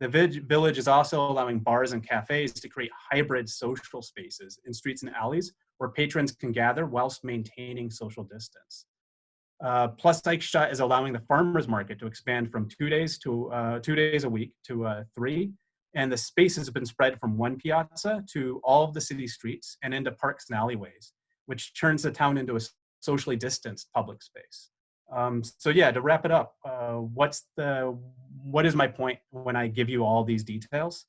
The village is also allowing bars and cafes to create hybrid social spaces in streets and alleys where patrons can gather whilst maintaining social distance. Plus, Eichstatt is allowing the farmers market to expand from 2 days a week to 3. And the space has been spread from one piazza to all of the city streets and into parks and alleyways, which turns the town into a socially distanced public space. So yeah, to wrap it up, what is my point when I give you all these details?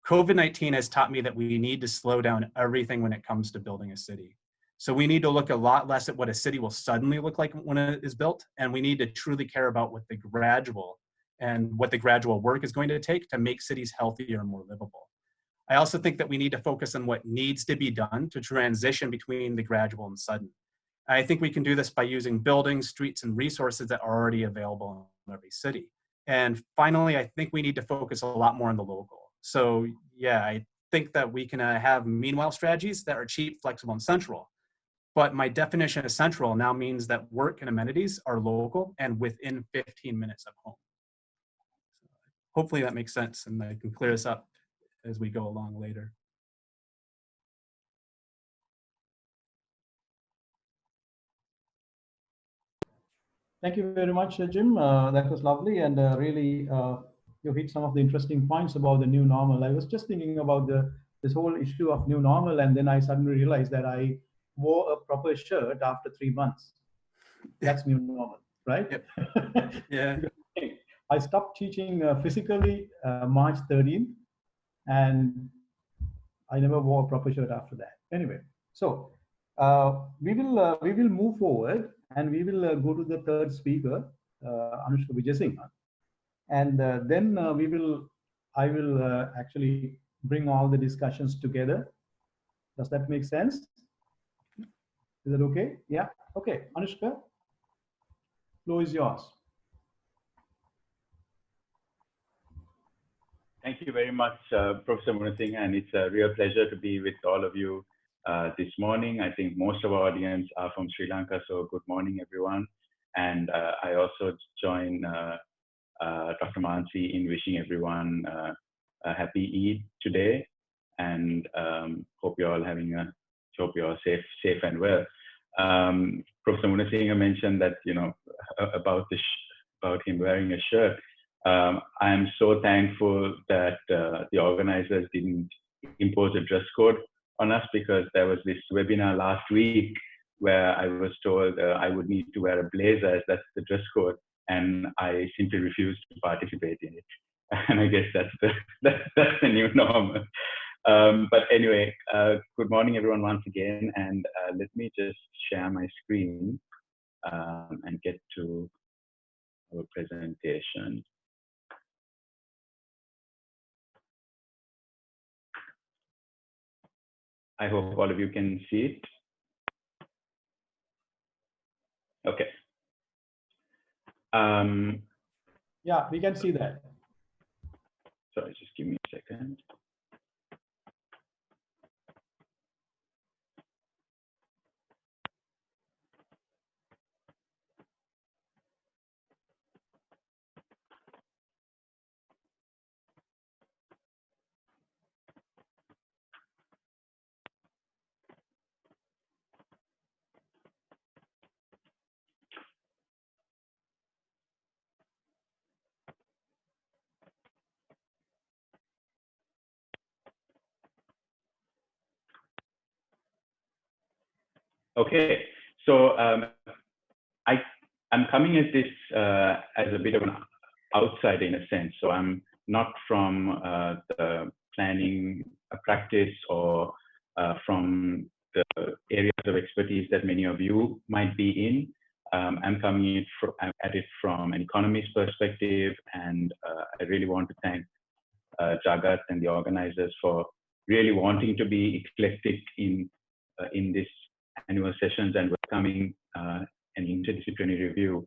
COVID-19 has taught me that we need to slow down everything when it comes to building a city. So we need to look a lot less at what a city will suddenly look like when it is built, and we need to truly care about what the gradual work is going to take to make cities healthier and more livable. I also think that we need to focus on what needs to be done to transition between the gradual and sudden. I think we can do this by using buildings, streets, and resources that are already available in every city. And finally, I think we need to focus a lot more on the local. So yeah, I think that we can have meanwhile strategies that are cheap, flexible, and central. But my definition of central now means that work and amenities are local and within 15 minutes of home. Hopefully that makes sense, and I can clear this up as we go along later. Thank you very much, Jim. That was lovely, and really you hit some of the interesting points about the new normal. I was just thinking about this whole issue of new normal, and then I suddenly realized that I wore a proper shirt after 3 months. That's new normal, right? Yep. Yeah. I stopped teaching physically March 13th, and I never wore a proper shirt after that. Anyway, so we will move forward, and we will go to the third speaker, Anushka Wijesinghe, and then I will actually bring all the discussions together. Does that make sense? Is that okay? Yeah. Okay, Anushka, floor is yours. Thank you very much, Professor Munasinghe, and it's a real pleasure to be with all of you this morning. I think most of our audience are from Sri Lanka, so good morning, everyone. And I also join Dr. Mansee in wishing everyone a happy Eid today, and hope you're all hope you're safe and well. Professor Munasinghe mentioned that, about about him wearing a shirt. I'm so thankful that the organizers didn't impose a dress code on us, because there was this webinar last week where I was told I would need to wear a blazer as that's the dress code, and I simply refused to participate in it. And I guess that's the new norm. But anyway, good morning, everyone, once again. And let me just share my screen and get to our presentation. I hope all of you can see it. Okay. Yeah, we can see that. Sorry, just give me a second. Okay, so I'm coming at this as a bit of an outsider in a sense. So I'm not from the planning practice or from the areas of expertise that many of you might be in. I'm coming at it from an economist perspective, and I really want to thank Jagat and the organizers for really wanting to be eclectic in this annual sessions and welcoming an interdisciplinary review.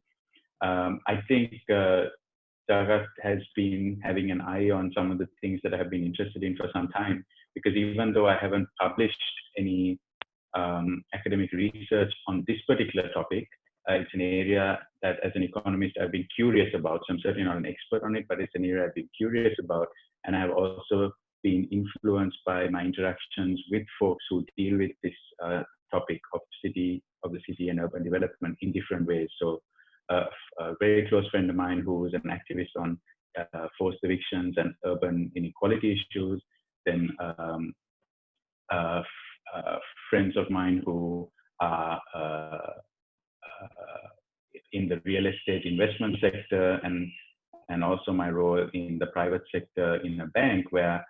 I think Jagat has been having an eye on some of the things that I have been interested in for some time, because even though I haven't published any academic research on this particular topic, it's an area that as an economist I've been curious about. So I'm certainly not an expert on it, but it's an area I've been curious about. And I have also been influenced by my interactions with folks who deal with this topic of the city and urban development in different ways. So a very close friend of mine who is an activist on forced evictions and urban inequality issues, then friends of mine who are in the real estate investment sector, and also my role in the private sector in a bank, where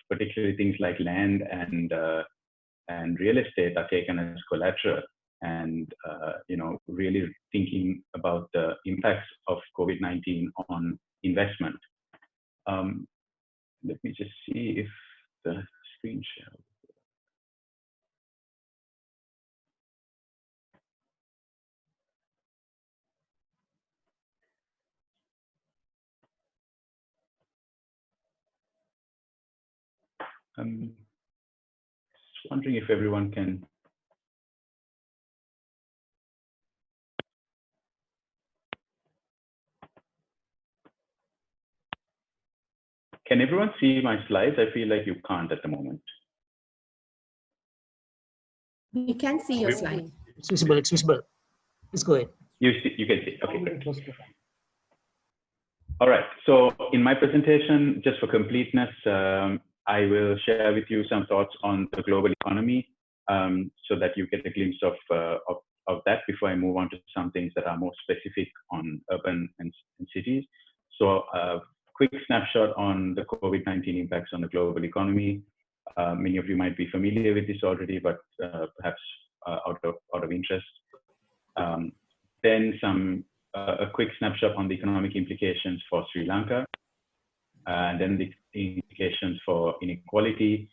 particularly things like land and real estate are taken as collateral, and really thinking about the impacts of COVID-19 on investment. Let me just see if the screen share. Just wondering if everyone can. Can everyone see my slides? I feel like you can't at the moment. We can see your slide. It's visible. It's visible. Let's go ahead. You can see. Okay. All right. So in my presentation, just for completeness, I will share with you some thoughts on the global economy, so that you get a glimpse of that before I move on to some things that are more specific on urban and cities. So quick snapshot on the COVID-19 impacts on the global economy. Many of you might be familiar with this already, but perhaps out of interest. Then a quick snapshot on the economic implications for Sri Lanka, and then the implications for inequality,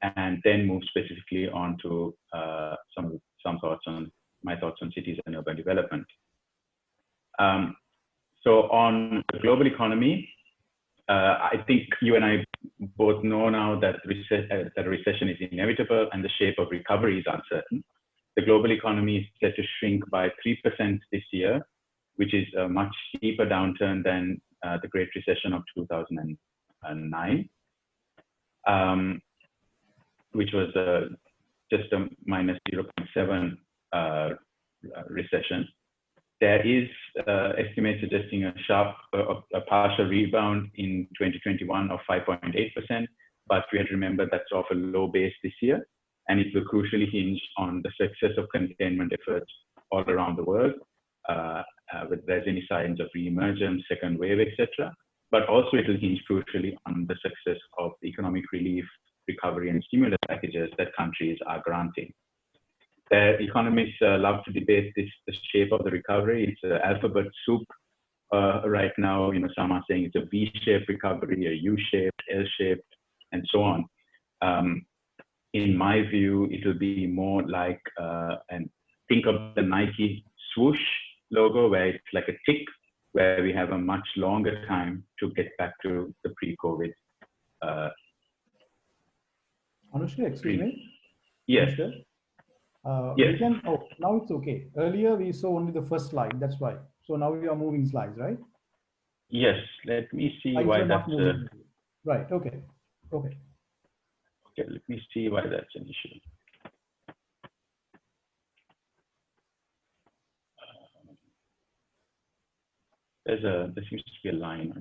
and then move specifically on to some thoughts on my thoughts on cities and urban development. So on the global economy, I think you and I both know now that that a recession is inevitable and the shape of recovery is uncertain. The global economy is set to shrink by 3% this year, which is a much steeper downturn than the Great Recession of 2009, which was just a minus 0.7 recession. There is estimates suggesting a partial rebound in 2021 of 5.8%, but we have to remember that's off a low base this year, and it will crucially hinge on the success of containment efforts all around the world, whether there's any signs of re-emergence, second wave, etc. But also it will hinge crucially on the success of the economic relief, recovery, and stimulus packages that countries are granting. Economists love to debate the shape of the recovery. It's an alphabet soup right now. Some are saying it's a V-shaped recovery, a U-shaped, L-shaped, and so on. In my view, it will be more like, and think of the Nike swoosh logo, where it's like a tick, where we have a much longer time to get back to the pre-COVID. Anushka, excuse me? Yes. Anushka? Yes. Now it's okay. Earlier we saw only the first slide, that's why. So now we are moving slides, right? Yes, let me see why that's... Right, okay. Okay, let me see why that's an issue. There seems to be a line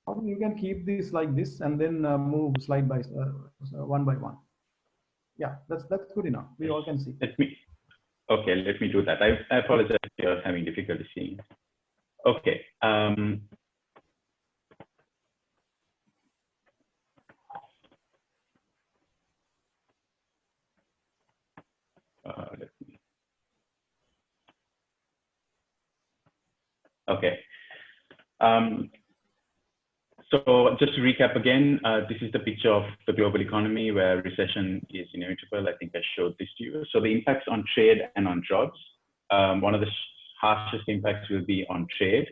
on here. You can keep this like this and then move slide by one by one. Yeah, that's good enough. We all can see. Let me do that. I apologize if you're having difficulty seeing it. Okay. Okay. So just to recap again, this is the picture of the global economy where recession is inevitable. I think I showed this to you. So the impacts on trade and on jobs. One of the harshest impacts will be on trade.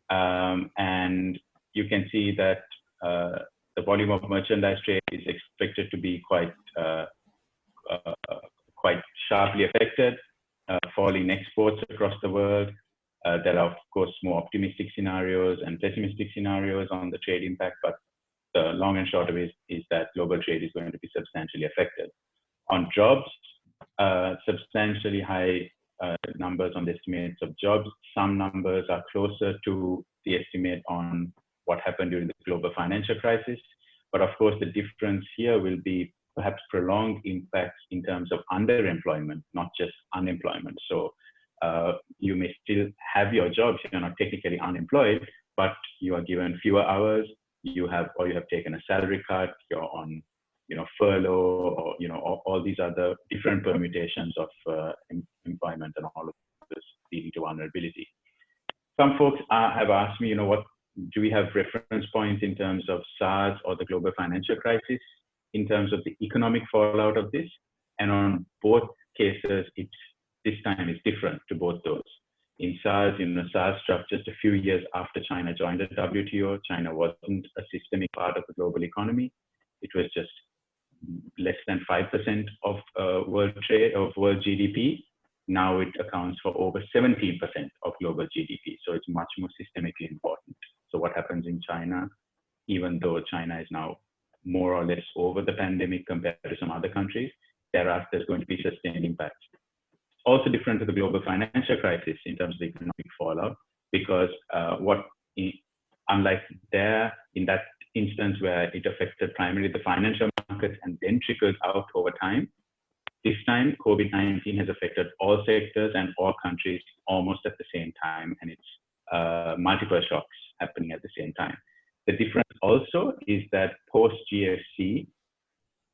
And you can see that the volume of merchandise trade is expected to be quite sharply affected, falling exports across the world. There are, of course, more optimistic scenarios and pessimistic scenarios on the trade impact, but the long and short of it is that global trade is going to be substantially affected. On jobs, substantially high numbers on the estimates of jobs. Some numbers are closer to the estimate on what happened during the global financial crisis. But of course, the difference here will be perhaps prolonged impacts in terms of underemployment, not just unemployment. So you may still have your jobs, you're not technically unemployed, but you are given fewer hours, you have taken a salary cut, you're on furlough, or all these other different permutations of employment, and all of this leading to vulnerability. Some folks have asked me, what do we have reference points in terms of SARS or the global financial crisis in terms of the economic fallout of this? And on both cases, this time is different to both those. In SARS, SARS struck just a few years after China joined the WTO. China wasn't a systemic part of the global economy. It was just less than 5% of world trade, of world GDP. Now it accounts for over 17% of global GDP. So it's much more systemically important. So what happens in China, even though China is now more or less over the pandemic compared to some other countries, thereafter there's going to be sustained impact. Also different to the global financial crisis in terms of the economic fallout, because unlike in that instance where it affected primarily the financial markets and then trickled out over time, this time COVID-19 has affected all sectors and all countries almost at the same time, and it's multiple shocks happening at the same time. The difference also is that post-GFC,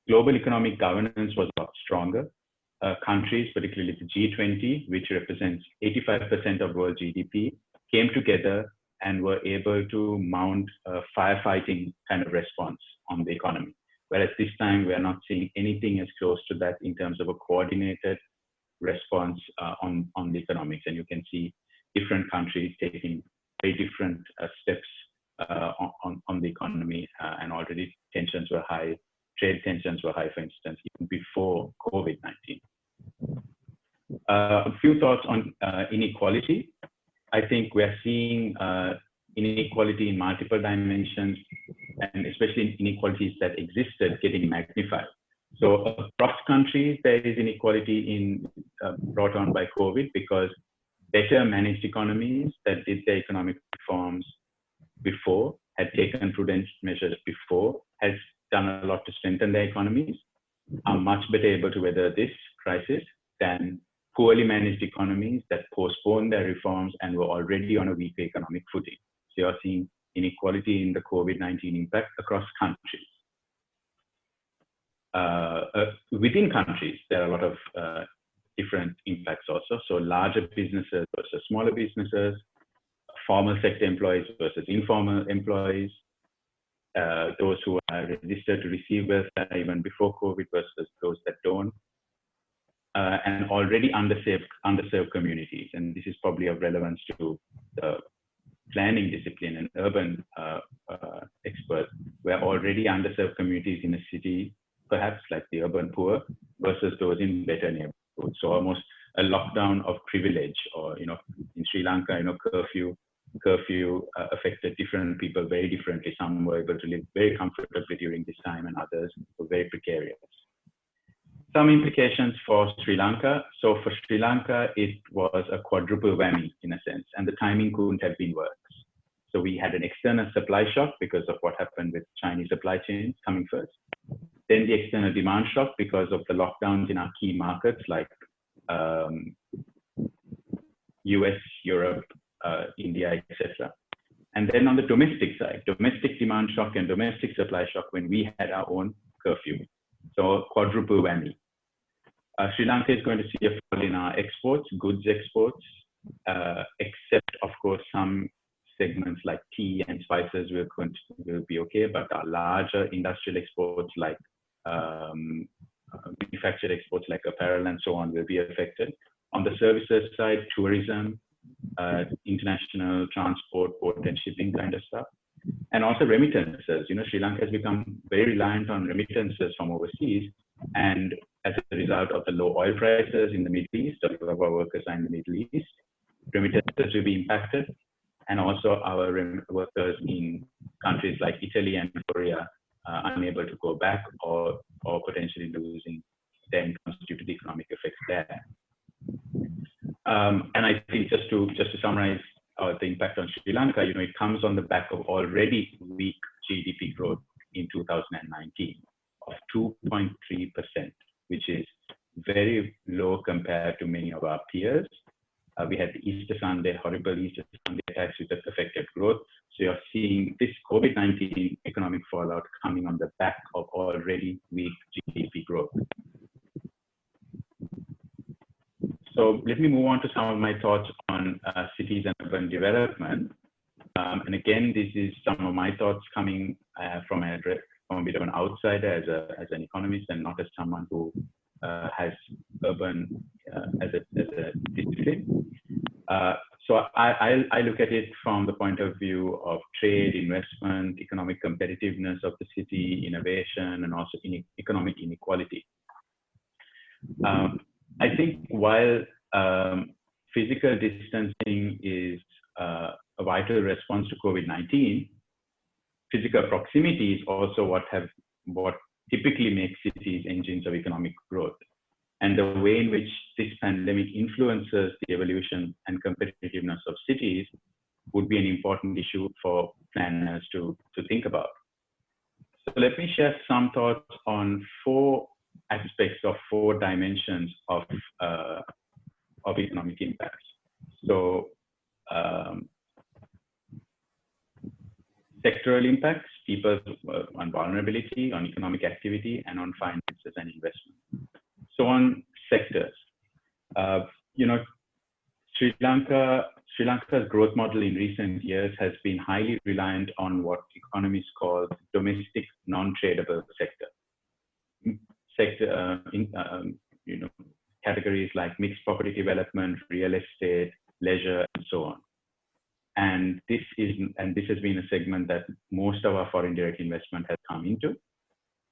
global economic governance was a lot stronger. Countries, particularly the G20, which represents 85% of world GDP, came together and were able to mount a firefighting kind of response on the economy. Whereas this time, we are not seeing anything as close to that in terms of a coordinated response on the economics. And you can see different countries taking very different steps on the economy, and already tensions were high. Trade tensions were high, for instance, even before COVID-19. A few thoughts on inequality. I think we're seeing inequality in multiple dimensions, and especially inequalities that existed getting magnified. So across countries, there is inequality brought on by COVID, because better managed economies that did their economic reforms before, had taken prudent measures before, has done a lot to strengthen their economies, are much better able to weather this crisis than poorly managed economies that postponed their reforms and were already on a weaker economic footing. So you're seeing inequality in the COVID-19 impact across countries. Within countries, there are a lot of different impacts also. So larger businesses versus smaller businesses, formal sector employees versus informal employees, those who are registered to receive welfare even before COVID versus those that don't, and already underserved communities. And this is probably of relevance to the planning discipline and urban experts, where already underserved communities in a city, perhaps like the urban poor, versus those in better neighborhoods. So almost a lockdown of privilege, or, in Sri Lanka, curfew affected different people very differently. Some were able to live very comfortably during this time, and others were very precarious. Some implications for Sri Lanka. So for Sri Lanka, it was a quadruple whammy in a sense, and the timing couldn't have been worse. So we had an external supply shock because of what happened with Chinese supply chains coming first. Then the external demand shock because of the lockdowns in our key markets like US, Europe, India, etc. And then on the domestic side, domestic demand shock and domestic supply shock when we had our own curfew. So quadruple whammy. Sri Lanka is going to see a fall in our exports, goods exports, except of course some segments like tea and spices will be okay, but our larger industrial exports like manufactured exports like apparel and so on will be affected. On the services side, tourism, international transport, port and shipping kind of stuff, and also remittances. Sri Lanka has become very reliant on remittances from overseas, and as a result of the low oil prices in the Middle East, a lot of our workers are in the Middle East, remittances will be impacted, and also our workers in countries like Italy and Korea are unable to go back or potentially losing their incomes due to the economic effects there. And I think just to summarize the impact on Sri Lanka, it comes on the back of already weak GDP growth in 2019 of 2.3%, which is very low compared to many of our peers. We had the Easter Sunday, horrible Easter Sunday attacks which affected growth. So you're seeing this COVID-19 economic fallout coming on the back of already weak GDP growth. So let me move on to some of my thoughts on cities and urban development. And again, this is some of my thoughts coming from a bit of an outsider as an economist, and not as someone who has urban as a discipline. So I look at it from the point of view of trade, investment, economic competitiveness of the city, innovation, and also economic inequality. I think while physical distancing is a vital response to COVID-19, physical proximity is also what typically makes cities engines of economic growth. And the way in which this pandemic influences the evolution and competitiveness of cities would be an important issue for planners to think about. So let me share some thoughts on 4 aspects of 4 dimensions of economic impacts. So sectoral impacts, people on vulnerability, on economic activity, and on finances and investment. So on sectors, Sri Lanka's growth model in recent years has been highly reliant on what economists call domestic non-tradable sector. Categories like mixed property development, real estate, leisure, and so on. And this has been a segment that most of our foreign direct investment has come into.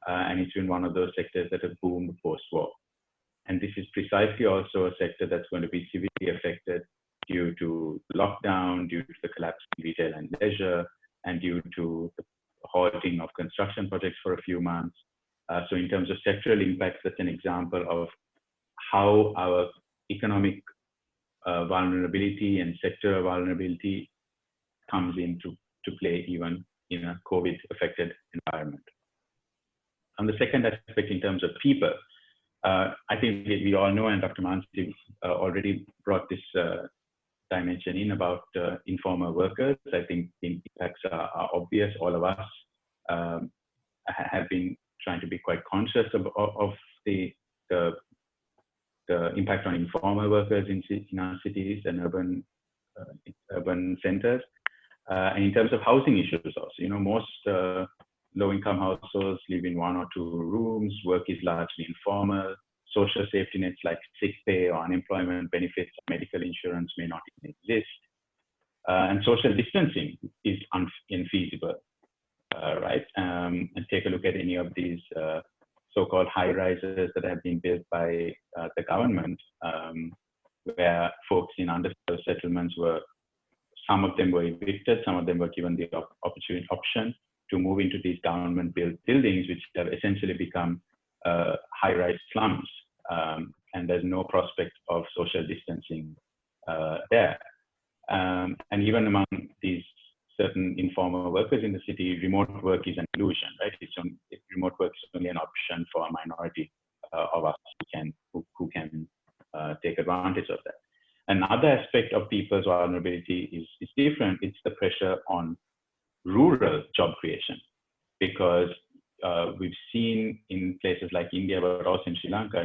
And it's been one of those sectors that have boomed post-war. And this is precisely also a sector that's going to be severely affected due to lockdown, due to the collapse in retail and leisure, and due to the halting of construction projects for a few months. So in terms of sectoral impacts, that's an example of how our economic vulnerability and sector vulnerability comes into play even in a COVID-affected environment. And the second aspect in terms of people, I think we all know, and Dr. Mansee already brought this dimension in about informal workers. I think the impacts are obvious. All of us have been trying to be quite conscious of the impact on informal workers in our cities and urban centers. And in terms of housing issues also, most low-income households live in 1 or 2 rooms, work is largely informal, social safety nets like sick pay or unemployment benefits, medical insurance may not even exist, and social distancing is infeasible, right? And take a look at any of these so-called high-rises that have been built by the government, where folks in underserved settlements some of them were evicted, some of them were given the option to move into these government-built buildings, which have essentially become high-rise slums, and there's no prospect of social distancing there. And even among these certain informal workers in the city, remote work is an illusion, right? Remote work is only an option for a minority of us who can take advantage of that. Another aspect of people's vulnerability is different. It's the pressure on rural job creation, because we've seen in places like India, but also in Sri Lanka,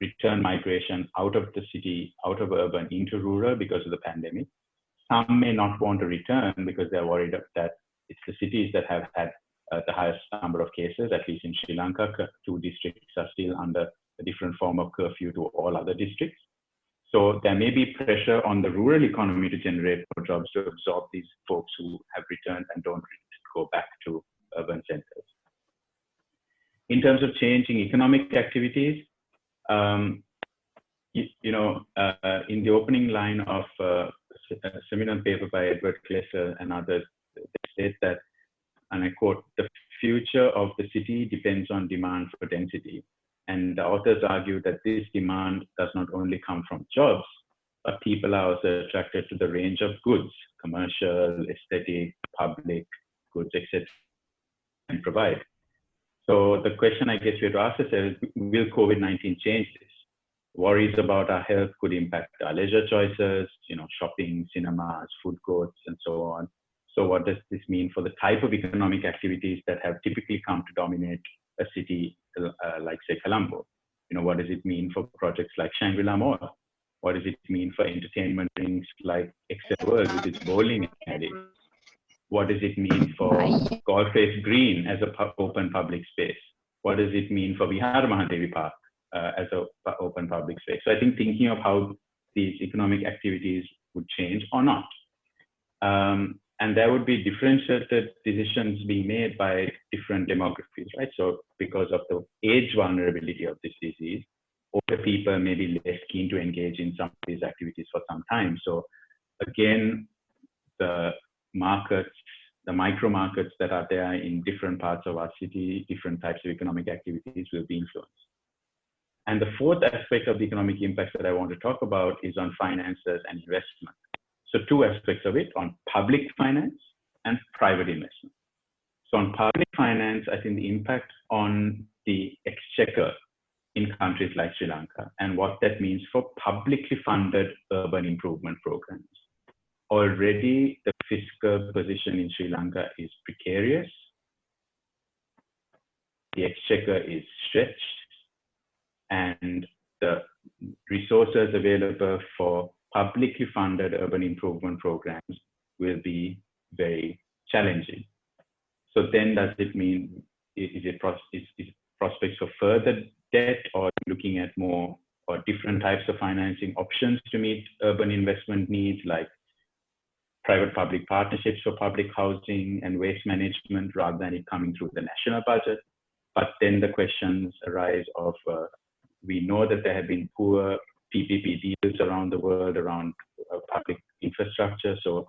return migration out of the city, out of urban into rural because of the pandemic. Some may not want to return because they're worried that it's the cities that have had the highest number of cases. At least in Sri Lanka, 2 districts are still under a different form of curfew to all other districts. So there may be pressure on the rural economy to generate more jobs to absorb these folks who have returned and don't go back to urban centers. In terms of changing economic activities, in the opening line of a seminal paper by Edward Klesser and others, they state that, and I quote, "The future of the city depends on demand for density." And the authors argue that this demand does not only come from jobs, but people are also attracted to the range of goods, commercial, aesthetic, public goods, etc., and provide. So the question I guess we have to ask ourselves is, will COVID-19 change this? Worries about our health could impact our leisure choices, shopping, cinemas, food courts, and so on. So what does this mean for the type of economic activities that have typically come to dominate a city like, say, Colombo? What does it mean for projects like Shangri-La Mall? What does it mean for entertainment rings like Excel World with its bowling alley? What does it mean for Golf Face Green as an open public space? What does it mean for Vihar Mahadevi Park as an open public space? So I think thinking of how these economic activities would change or not. And there would be differentiated decisions being made by different demographies, right? So because of the age vulnerability of this disease, older people may be less keen to engage in some of these activities for some time. So again, the markets, the micro markets that are there in different parts of our city, different types of economic activities will be influenced. And the fourth aspect of the economic impacts that I want to talk about is on finances and investment. So 2 aspects of it, on public finance and private investment. So on public finance, I think the impact on the exchequer in countries like Sri Lanka and what that means for publicly funded urban improvement programs. Already the fiscal position in Sri Lanka is precarious. The exchequer is stretched, and the resources available for publicly funded urban improvement programs will be very challenging. So then does it mean, is it prospects for further debt, or looking at more or different types of financing options to meet urban investment needs, like private-public partnerships for public housing and waste management rather than it coming through the national budget. But then the questions arise of, we know that there have been poor PPP deals around the world around public infrastructure. So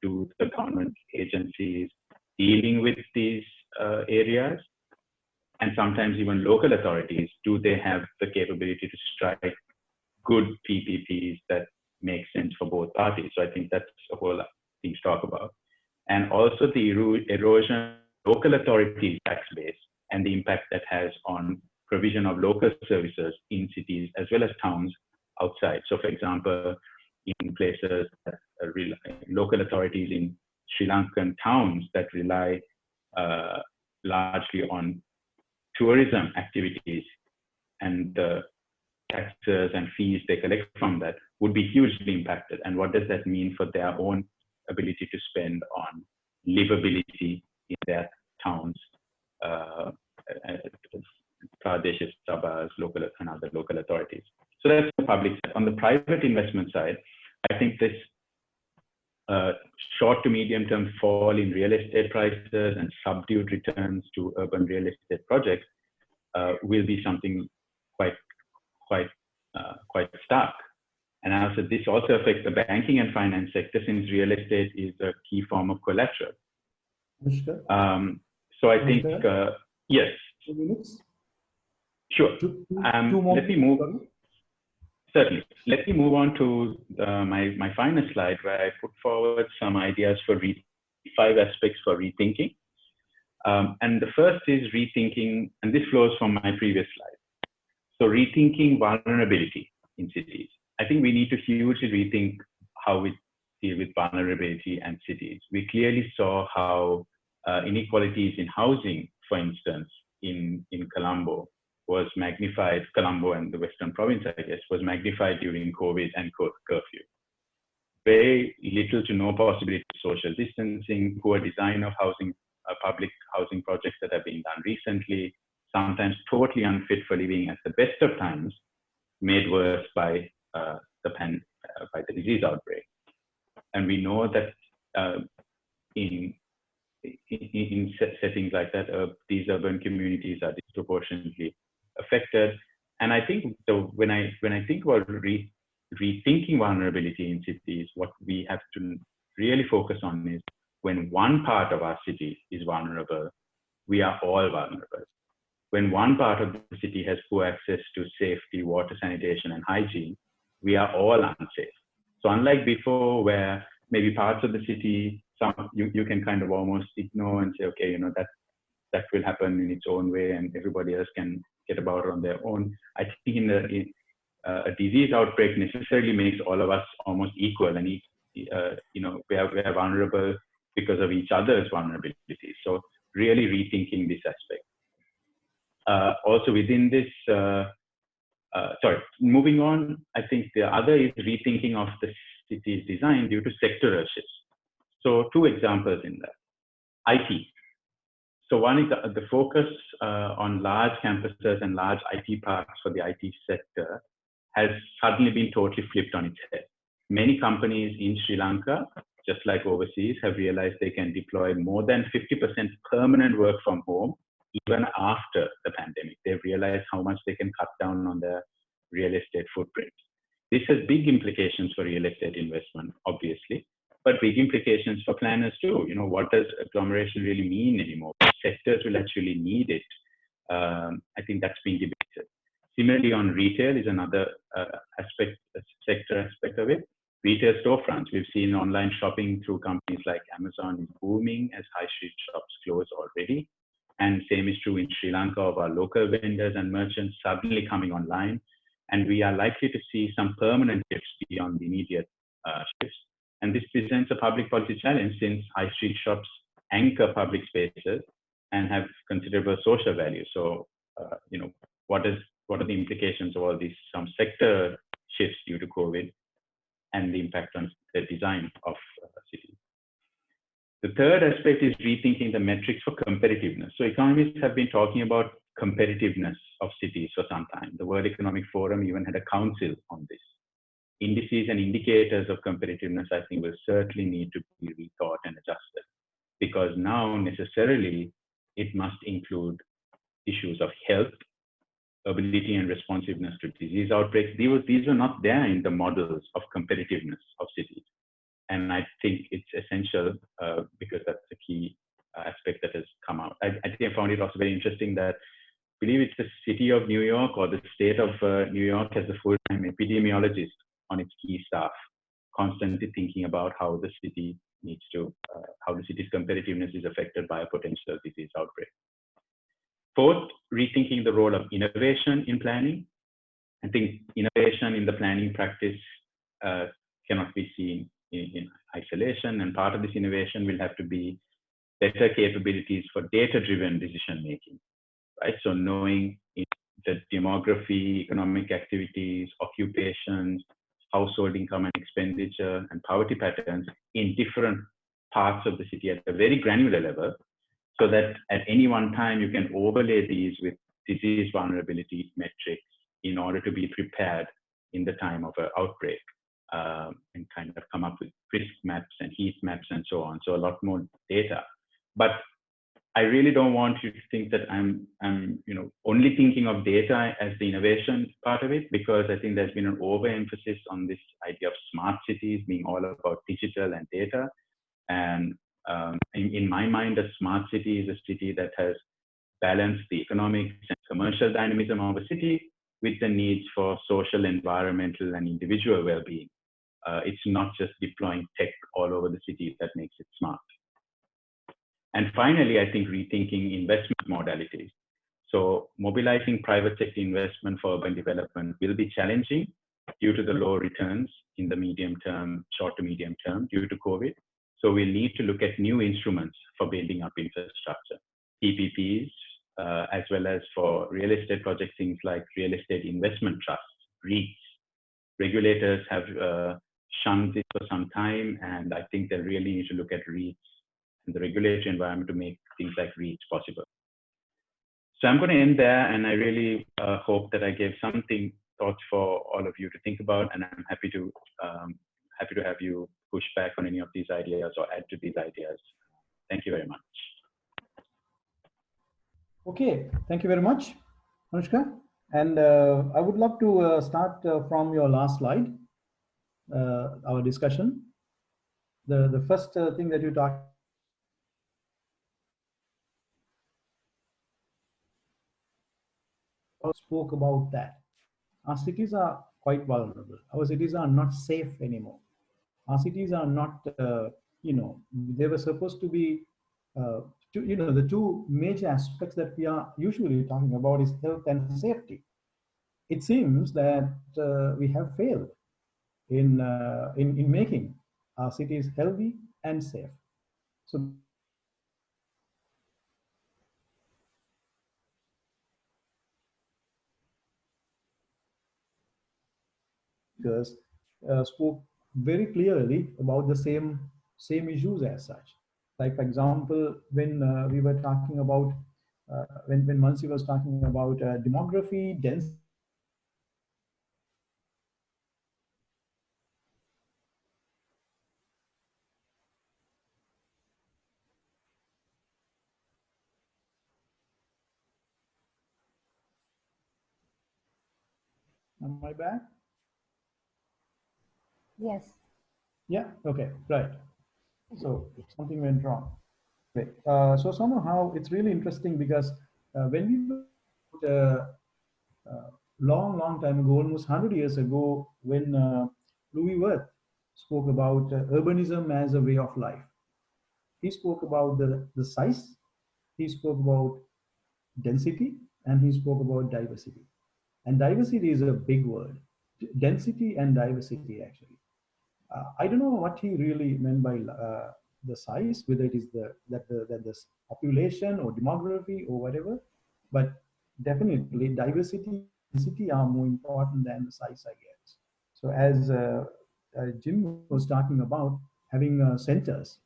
do the government agencies dealing with these areas, and sometimes even local authorities, do they have the capability to strike good PPPs that make sense for both parties? So I think that's a whole thing to talk about. And also the erosion of local authorities' tax base and the impact that has on provision of local services in cities as well as towns outside. So for example, in places that local authorities in Sri Lankan towns that rely largely on tourism activities, and the taxes and fees they collect from that would be hugely impacted. And what does that mean for their own ability to spend on livability in their towns, Pradesh, Sabas, local and other local authorities? So that's the public side. On the private investment side, I think this short to medium term fall in real estate prices and subdued returns to urban real estate projects will be something quite stark. And also this also affects the banking and finance sector, since real estate is a key form of collateral. So I think yes. 2 minutes. Sure. Let me move. Certainly. Let me move on to my final slide, where I put forward some ideas for 5 aspects for rethinking. And the first is rethinking, and this flows from my previous slide. So rethinking vulnerability in cities. I think we need to hugely rethink how we deal with vulnerability and cities. We clearly saw how inequalities in housing, for instance, in Colombo was magnified, Colombo and the Western province, I guess, was magnified during COVID and curfew. Very little to no possibility of social distancing, poor design of housing, public housing projects that have been done recently, sometimes totally unfit for living at the best of times, made worse by the disease outbreak. And we know that in settings like that, these urban communities are disproportionately affected. And I think when I think about rethinking vulnerability in cities, what we have to really focus on is when one part of our city is vulnerable, we are all vulnerable. When one part of the city has poor access to safety, water, sanitation, and hygiene, we are all unsafe. So unlike before, where maybe parts of the city, you can kind of almost ignore and say, okay, you know, that will happen in its own way, and everybody else can get about it on their own. I think a disease outbreak necessarily makes all of us almost equal, and you know, we are vulnerable because of each other's vulnerabilities. So really rethinking this aspect. Also within this, moving on, I think the other is rethinking of the city's design due to sectoral shifts. So 2 examples in that. IT. So one is the focus on large campuses and large IT parks for the IT sector has suddenly been totally flipped on its head. Many companies in Sri Lanka, just like overseas, have realized they can deploy more than 50% permanent work from home even after the pandemic. They've realized how much they can cut down on their real estate footprint. This has big implications for real estate investment, obviously, but big implications for planners too. You know, what does agglomeration really mean anymore? Which sectors will actually need it? I think that's being debated. Similarly, on retail is another sector aspect of it. Retail storefronts. We've seen online shopping through companies like Amazon is booming as high street shops close already. And same is true in Sri Lanka of our local vendors and merchants suddenly coming online. And we are likely to see some permanent shifts beyond the immediate shifts. And this presents a public policy challenge, since high street shops anchor public spaces and have considerable social value. So, you know, what are the implications of all these some sector shifts due to COVID and the impact on the design of cities? The third aspect is rethinking the metrics for competitiveness. So economists have been talking about competitiveness of cities for some time. The World Economic Forum even had a council on this. indices and indicators of competitiveness, I think, will certainly need to be rethought and adjusted, because now necessarily it must include issues of health, ability and responsiveness to disease outbreaks. These were not there in the models of competitiveness of cities. And I think it's essential because that's the key aspect that has come out. I think I found it also very interesting that I believe it's the city of New York or the state of New York has a full-time epidemiologist on its key staff, constantly thinking about how the city needs to, how the city's competitiveness is affected by a potential disease outbreak. Fourth, rethinking the role of innovation in planning. I think innovation in the planning practice cannot be seen in isolation, and part of this innovation will have to be better capabilities for data-driven decision making, right? So knowing the demography, economic activities, occupations, household income and expenditure, and poverty patterns in different parts of the city at a very granular level, so that at any one time you can overlay these with disease vulnerability metrics in order to be prepared in the time of an outbreak, and kind of come up with risk maps and heat maps and so on. So a lot more data. But I really don't want you to think that I'm only thinking of data as the innovation part of it, because I think there's been an overemphasis on this idea of smart cities being all about digital and data. And in my mind, a smart city is a city that has balanced the economics and commercial dynamism of a city with the needs for social, environmental, and individual well-being. It's not just deploying tech all over the city that makes it smart. And finally, I think rethinking investment modalities. So mobilizing private sector investment for urban development will be challenging due to the low returns in the medium term, short to medium term due to COVID. So we'll need to look at new instruments for building up infrastructure, PPPs, as well as for real estate projects, things like real estate investment trusts, REITs. Regulators have shunned this for some time, and I think they really need to look at REITs and the regulatory environment to make things like REITs possible. So I'm going to end there, and I really hope that I gave something thoughts for all of you to think about, and I'm happy to have you push back on any of these ideas or add to these ideas. Thank you very much. Okay, thank you very much, Anushka. And I would love to start from your last slide, our discussion. The first thing that you talked spoke about that. Our cities are quite vulnerable. Our cities are not safe anymore. Our cities are not, they were supposed to be, the two major aspects that we are usually talking about is health and safety. It seems that we have failed in making our cities healthy and safe. So spoke very clearly about the same issues as such. Like, for example, when we were talking about, when Mansee was talking about demography, density, am I back? Yes. Yeah, okay, right. So something went wrong. Okay. So somehow it's really interesting because when we long time ago, almost 100 years ago, when Louis Wirth spoke about urbanism as a way of life, he spoke about the size, he spoke about density, and he spoke about diversity. And diversity is a big word. Density and diversity, actually. I don't know what he really meant by the size, whether it is the population or demography or whatever, but definitely diversity and density are more important than the size, I guess. So as Jim was talking about having centers,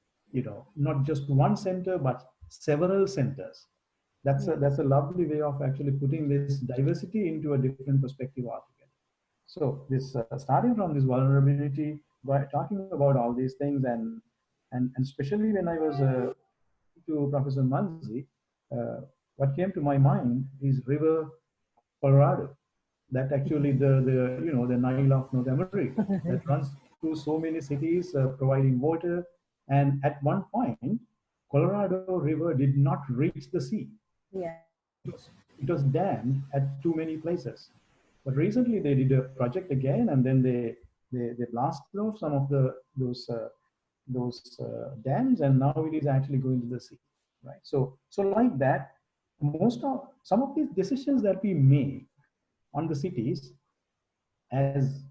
not just one center, but several centers. That's a lovely way of actually putting this diversity into a different perspective altogether. So this starting from this vulnerability, by talking about all these things, and especially when I was to Professor Mansee, what came to my mind is River Colorado. That actually the Nile of North America that runs through so many cities, providing water. And at one point, Colorado River did not reach the sea. Yeah. It was dammed at too many places. But recently they did a project again, and then they blasted off some of those dams, and now it is actually going to the sea, right? So like that, most of some of these decisions that we make on the cities, as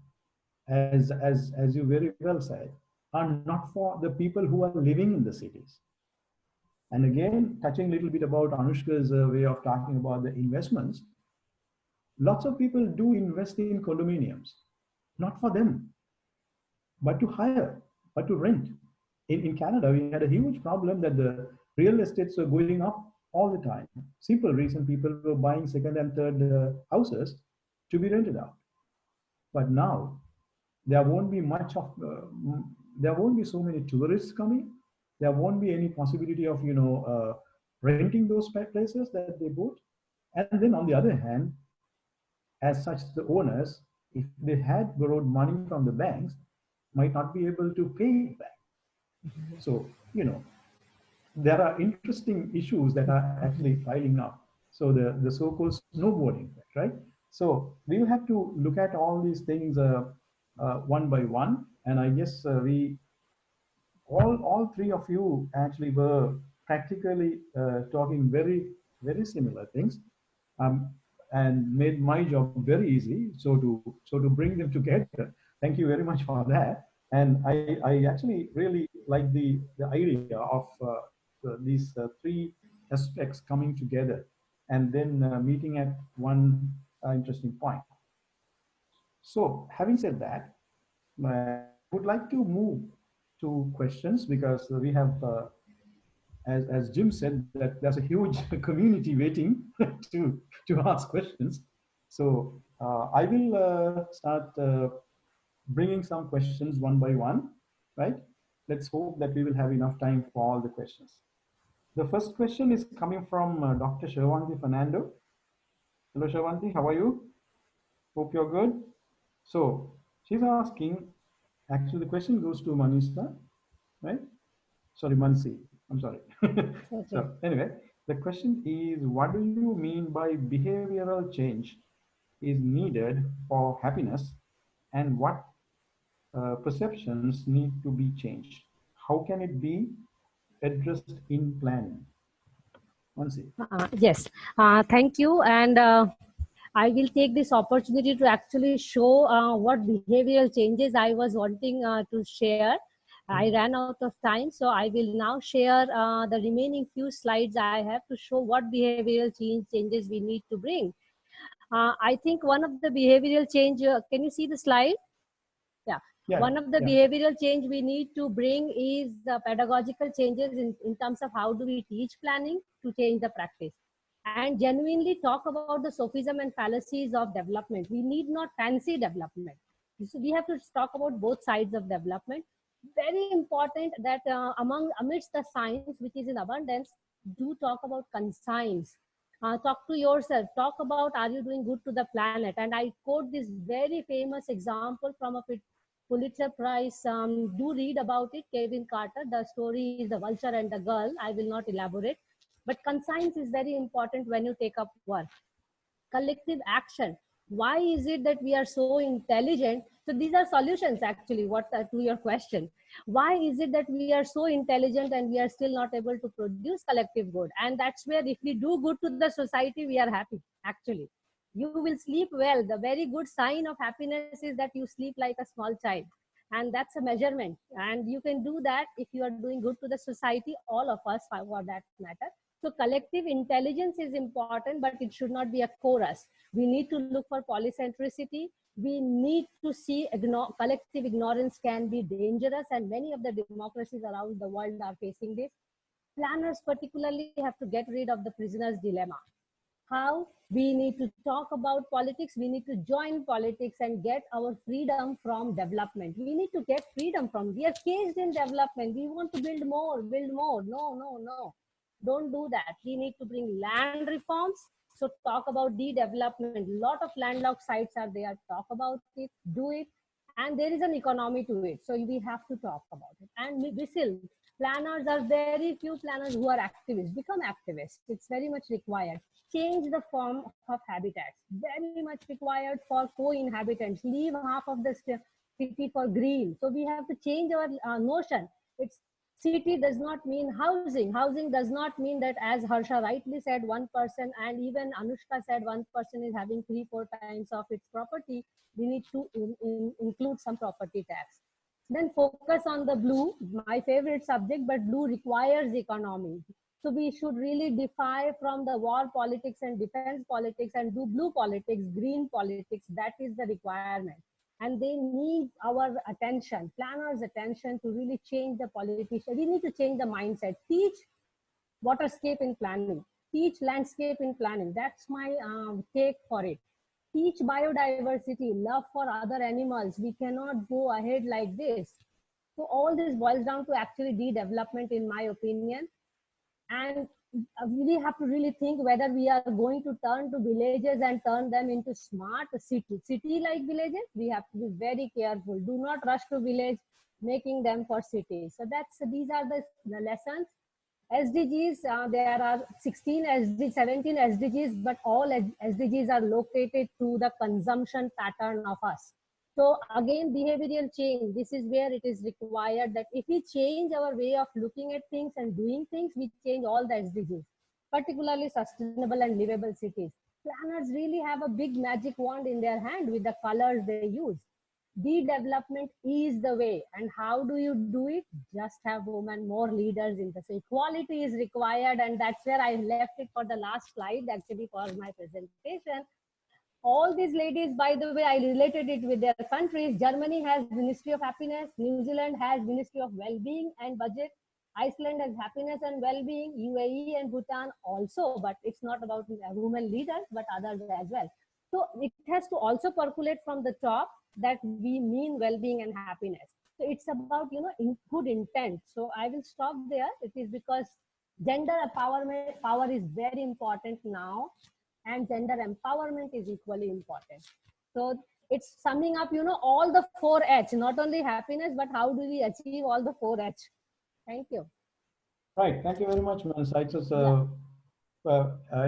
as you very well said, are not for the people who are living in the cities. And again, touching a little bit about Anushka's way of talking about the investments, lots of people do invest in condominiums, not for them, but to hire, but to rent. In Canada, we had a huge problem that the real estates were going up all the time. Simple reason people were buying second and third houses to be rented out. But now there won't be much of, there won't be so many tourists coming. There won't be any possibility of, renting those places that they bought. And then on the other hand, as such, the owners, if they had borrowed money from the banks, might not be able to pay it back. So, there are interesting issues that are actually piling up. So the so-called snowboarding, right? So we will have to look at all these things one by one. And I guess we all three of you actually were practically talking very similar things, um, and made my job very easy. So to bring them together, thank you very much for that. And I actually really like the idea of these three aspects coming together and then meeting at one interesting point. So having said that, I would like to move to questions, because we have, as Jim said, that there's a huge community waiting to ask questions. So I will start bringing some questions one by one, right? Let's hope that we will have enough time for all the questions. The first question is coming from Dr. Shravanti Fernando. Hello, Shravanti, how are you? Hope you're good. So she's asking, actually the question goes to Manisa, right? Sorry, Mansee, I'm sorry. Okay. So anyway, the question is, what do you mean by behavioral change is needed for happiness, and what perceptions need to be changed? How can it be addressed in planning? Mansee. Yes, thank you. And I will take this opportunity to actually show what behavioral changes I was wanting to share. I ran out of time, so I will now share the remaining few slides I have to show what behavioral changes we need to bring. I think one of the behavioral change, can you see the slide? Yeah. One of the behavioral change we need to bring is the pedagogical changes in terms of how do we teach planning to change the practice. And genuinely talk about the sophism and fallacies of development. We need not fancy development. So we have to talk about both sides of development. Very important that amidst the science which is in abundance, do talk about conscience. Talk to yourself. Talk about, are you doing good to the planet? And I quote this very famous example from a Pulitzer Prize. Do read about it, Kevin Carter. The story is The Vulture and the Girl. I will not elaborate. But conscience is very important when you take up work. Collective action. Why is it that we are so intelligent? So these are solutions actually, what to your question. Why is it that we are so intelligent and we are still not able to produce collective good? And that's where if we do good to the society, we are happy actually. You will sleep well. The very good sign of happiness is that you sleep like a small child. And that's a measurement. And you can do that if you are doing good to the society, all of us for that matter. So collective intelligence is important, but it should not be a chorus. We need to look for polycentricity. We need to see collective ignorance can be dangerous, and many of the democracies around the world are facing this. Planners particularly have to get rid of the prisoner's dilemma. how we need to talk about politics. We need to join politics and get our freedom from development. We need to get freedom from, we are caged in development. We want to build more, build more. No, no, no. Don't do that. We need to bring land reforms. So talk about de-development. A lot of landlocked sites are there. Talk about it, do it. And there is an economy to it. So we have to talk about it. And whistle. Planners are very few planners who are activists. Become activists. It's very much required. Change the form of habitats. Very much required for co-inhabitants. Leave half of the city for green. So we have to change our notion. It's city does not mean housing. Housing does not mean that, as Harsha rightly said, one person, and even Anushka said, one person is having 3-4 times of its property. We need to include some property tax. Then focus on the blue, my favorite subject, but blue requires economy. So we should really defy from the war politics and defense politics and do blue politics, green politics. That is the requirement. And they need our attention, planners' attention, to really change the politician. We need to change the mindset. Teach waterscape in planning. Teach landscape in planning. That's my take for it. Teach biodiversity, love for other animals. We cannot go ahead like this. So all this boils down to actually de-development, in my opinion. And we have to really think whether we are going to turn to villages and turn them into smart city-like villages. We have to be very careful. Do not rush to village, making them for cities. So these are the lessons. SDGs, there are 17 SDGs, but all SDGs are located to the consumption pattern of us. So again, behavioral change, this is where it is required that if we change our way of looking at things and doing things, we change all the SDGs, particularly sustainable and livable cities. Planners really have a big magic wand in their hand with the colors they use. De-development is the way. And how do you do it? Just have women, more leaders in the so equality is required. And that's where I left it for the last slide, actually, for my presentation. All these ladies, by the way, I related it with their countries. Germany has Ministry of Happiness. New Zealand has Ministry of Well-being and Budget. Iceland has Happiness and Well-being. UAE and Bhutan also, but it's not about women leaders, but others as well. So it has to also percolate from the top that we mean well-being and happiness. So it's about, good intent. So I will stop there. It is because gender empowerment, power is very important now. And gender empowerment is equally important. So it's summing up, all the 4H, not only happiness, but how do we achieve all the 4H? Thank you. Right. Thank you very much, Mansee. It's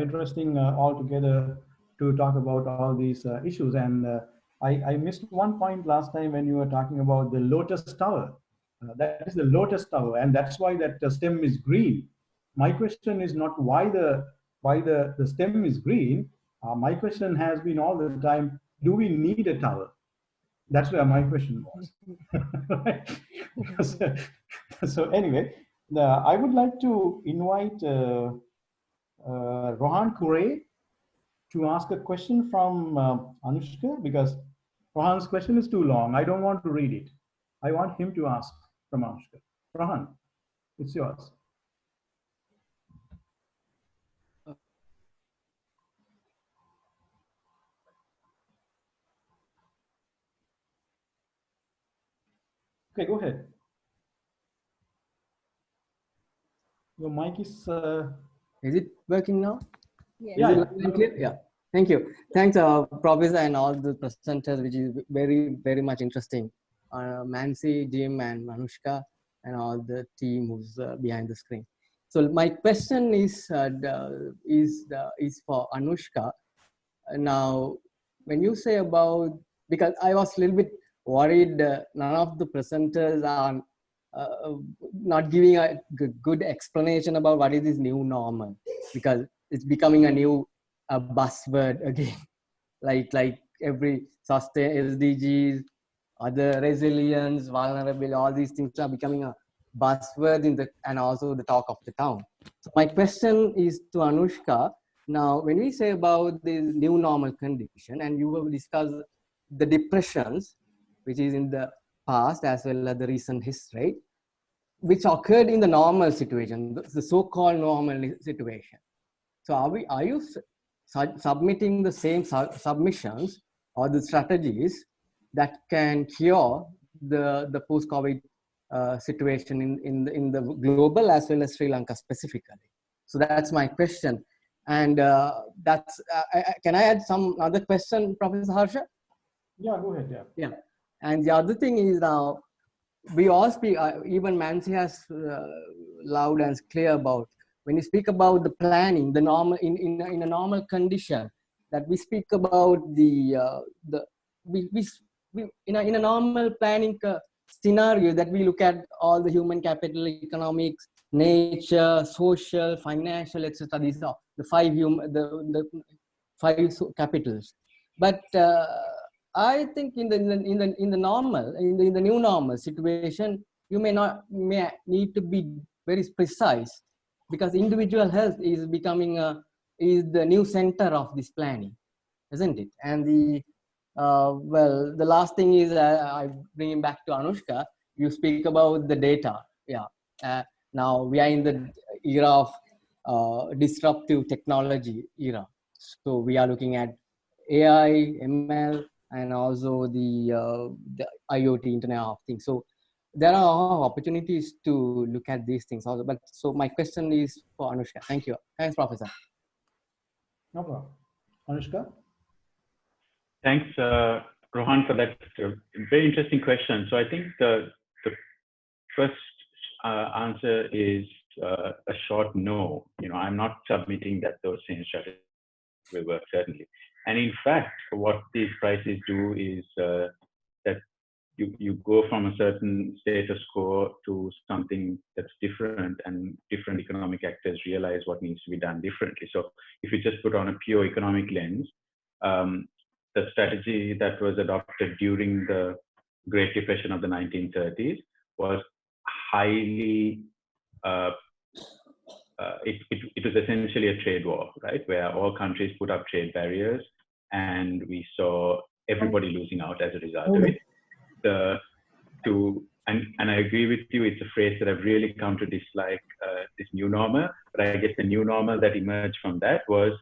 interesting altogether to talk about all these issues. And I missed one point last time when you were talking about the Lotus Tower. That is the Lotus Tower, and that's why that stem is green. My question is not why the stem is green. My question has been all the time, do we need a tower? That's where my question was. Right? So anyway, I would like to invite Rohan Kure to ask a question from Anushka, because Rohan's question is too long. I don't want to read it. I want him to ask from Anushka. Rohan, it's yours. Okay, go ahead. Your mic is... Is it working now? Yeah. Yeah. Thank you. Thanks, Professor, and all the presenters, which is very, very much interesting. Mansee, Jim, and Anushka, and all the team who's behind the screen. So my question is for Anushka. Now, when you say about, because I was a little bit worried, none of the presenters are not giving a good explanation about what is this new normal, because it's becoming a new buzzword again, like every sustain SDGs, other resilience, vulnerability, all these things are becoming a buzzword and also the talk of the town. So my question is to Anushka. Now, when we say about the new normal condition, and you will discuss the depressions, which is in the past as well as the recent history, which occurred in the normal situation, the so-called normal situation. So are you submitting the same submissions or the strategies that can cure the post-COVID situation in the global as well as Sri Lanka specifically. So that's my question. And can I add some other question, Professor Harsha? Yeah, go ahead. Yeah. Yeah. And the other thing is now, we all speak, even Mansee has loud and clear about, when you speak about the planning, the normal, in a normal condition, that we speak about in a normal planning scenario, that we look at all the human capital, economics, nature, social, financial, etc. These are the five capitals. But I think in the new normal situation, you may need to be very precise, because individual health is becoming is the new center of this planning, isn't it? And the last thing is, I bring it back to Anushka. You speak about the data. Yeah. Now we are in the era of disruptive technology era. So we are looking at AI, ML, and also the IoT, Internet of Things. So there are opportunities to look at these things also. But so my question is for Anushka. Thank you. Thanks, Professor. No problem. Anushka? Thanks, Rohan, for that very interesting question. So I think the first answer is a short no. I'm not submitting that those same strategies will work, certainly. And in fact, what these prices do is that you go from a certain status quo to something that's different, and different economic actors realize what needs to be done differently. So if you just put on a pure economic lens, the strategy that was adopted during the Great Depression of the 1930s was highly, it was essentially a trade war, right? Where all countries put up trade barriers, and we saw everybody losing out as a result of it. And I agree with you, it's a phrase that I've really come to dislike, this new normal, but I guess the new normal that emerged from that was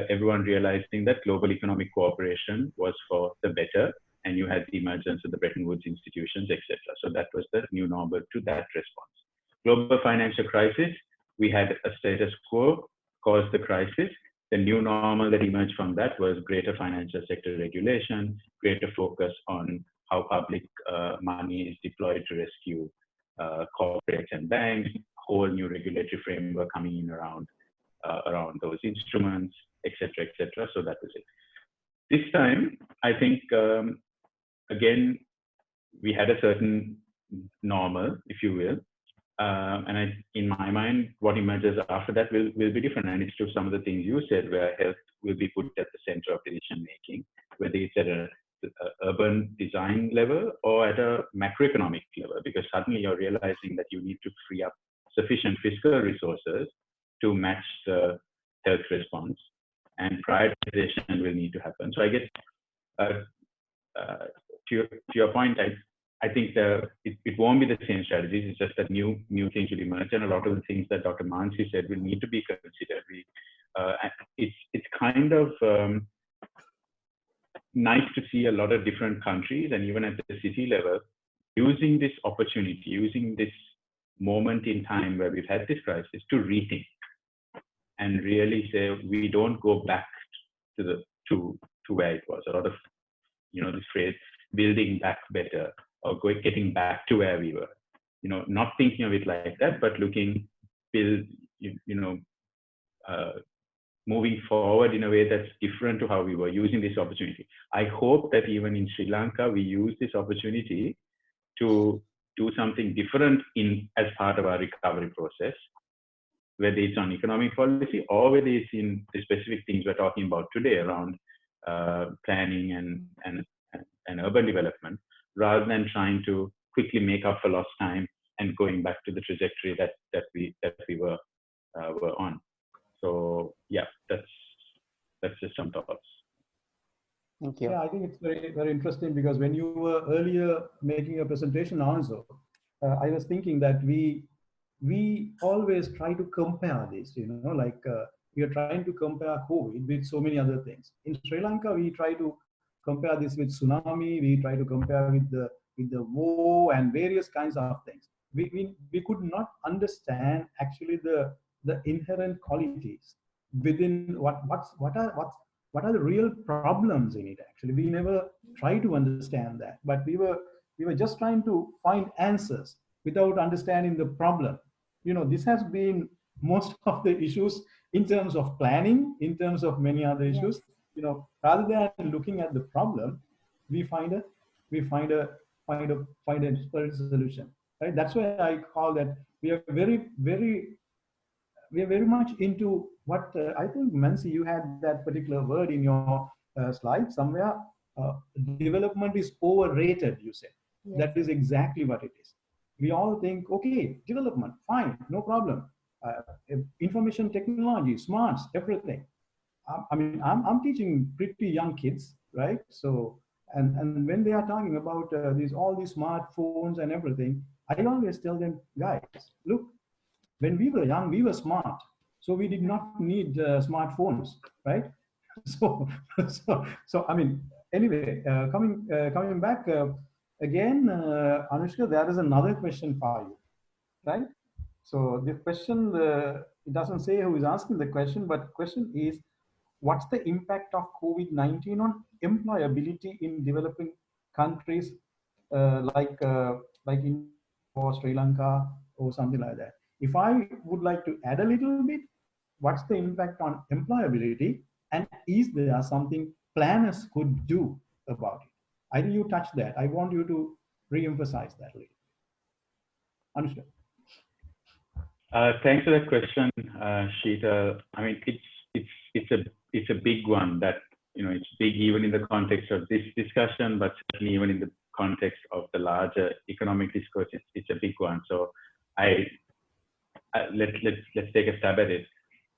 everyone realizing that global economic cooperation was for the better, and you had the emergence of the Bretton Woods institutions, etc. So that was the new normal to that response. Global financial crisis, we had a status quo caused the crisis. The new normal that emerged from that was greater financial sector regulation, greater focus on how public money is deployed to rescue corporates and banks, whole new regulatory framework coming in around those instruments, etc., etc. So that was it. This time, I think, again, we had a certain normal, if you will. And in my mind, what emerges after that will be different. And it's true, some of the things you said, where health will be put at the center of decision making, whether it's at a urban design level or at a macroeconomic level, because suddenly you're realizing that you need to free up sufficient fiscal resources to match the health response, and prioritization will need to happen. So I guess to your point, I think it won't be the same strategies. It's just that new things will emerge, and a lot of the things that Dr. Mansee said will need to be considered. It's kind of nice to see a lot of different countries, and even at the city level, using this opportunity, using this moment in time where we've had this crisis to rethink and really say we don't go back to where it was. A lot of this phrase building back better, or getting back to where we were. Not thinking of it like that, but moving forward in a way that's different to how we were, using this opportunity. I hope that even in Sri Lanka, we use this opportunity to do something different as part of our recovery process, whether it's on economic policy or whether it's in the specific things we're talking about today around planning and urban development, rather than trying to quickly make up for lost time and going back to the trajectory that we were on. So yeah, that's just some thoughts. Thank you. Yeah, I think it's very, very interesting, because when you were earlier making a presentation also, I was thinking that we always try to compare this, like we are trying to compare COVID with so many other things. In Sri Lanka, we try to compare this with tsunami. We try to compare with the war and various kinds of things. We could not understand actually the inherent qualities within what are the real problems in it. Actually, we never try to understand that, but we were just trying to find answers without understanding the problem. This has been most of the issues in terms of planning, in terms of many other issues. Rather than looking at the problem, we find a solution. Right? That's why I call that we are very much into what I think, Mansee, you had that particular word in your slide somewhere. Development is overrated, you said. Yes. That is exactly what it is. We all think, okay, development, fine, no problem. Information technology, smarts, everything. I mean, I'm teaching pretty young kids, right? So, and when they are talking about all these smartphones and everything, I always tell them, guys, look, when we were young, we were smart, so we did not need smartphones, right? So, I mean, anyway, coming back again, Anushka, there is another question for you, right? So the question, it doesn't say who is asking the question, but question is, what's the impact of COVID-19 on employability in developing countries like in or Sri Lanka or something like that? If I would like to add a little bit, what's the impact on employability, and is there something planners could do about it? I think you touched that. I want you to re-emphasize that a little. Anushka. Thanks for that question, Sheeta. I mean, it's a big one that, it's big even in the context of this discussion, but certainly even in the context of the larger economic discourse, it's a big one. So let's take a stab at it.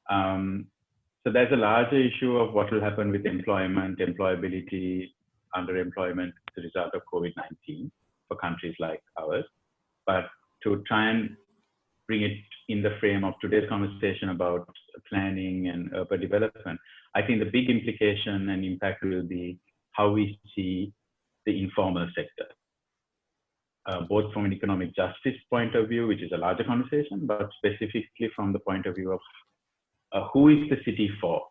So there's a larger issue of what will happen with employment, employability, underemployment as a result of COVID-19 for countries like ours. But to try and bring it in the frame of today's conversation about planning and urban development, I think the big implication and impact will be how we see the informal sector, both from an economic justice point of view, which is a larger conversation, but specifically from the point of view of who is the city for?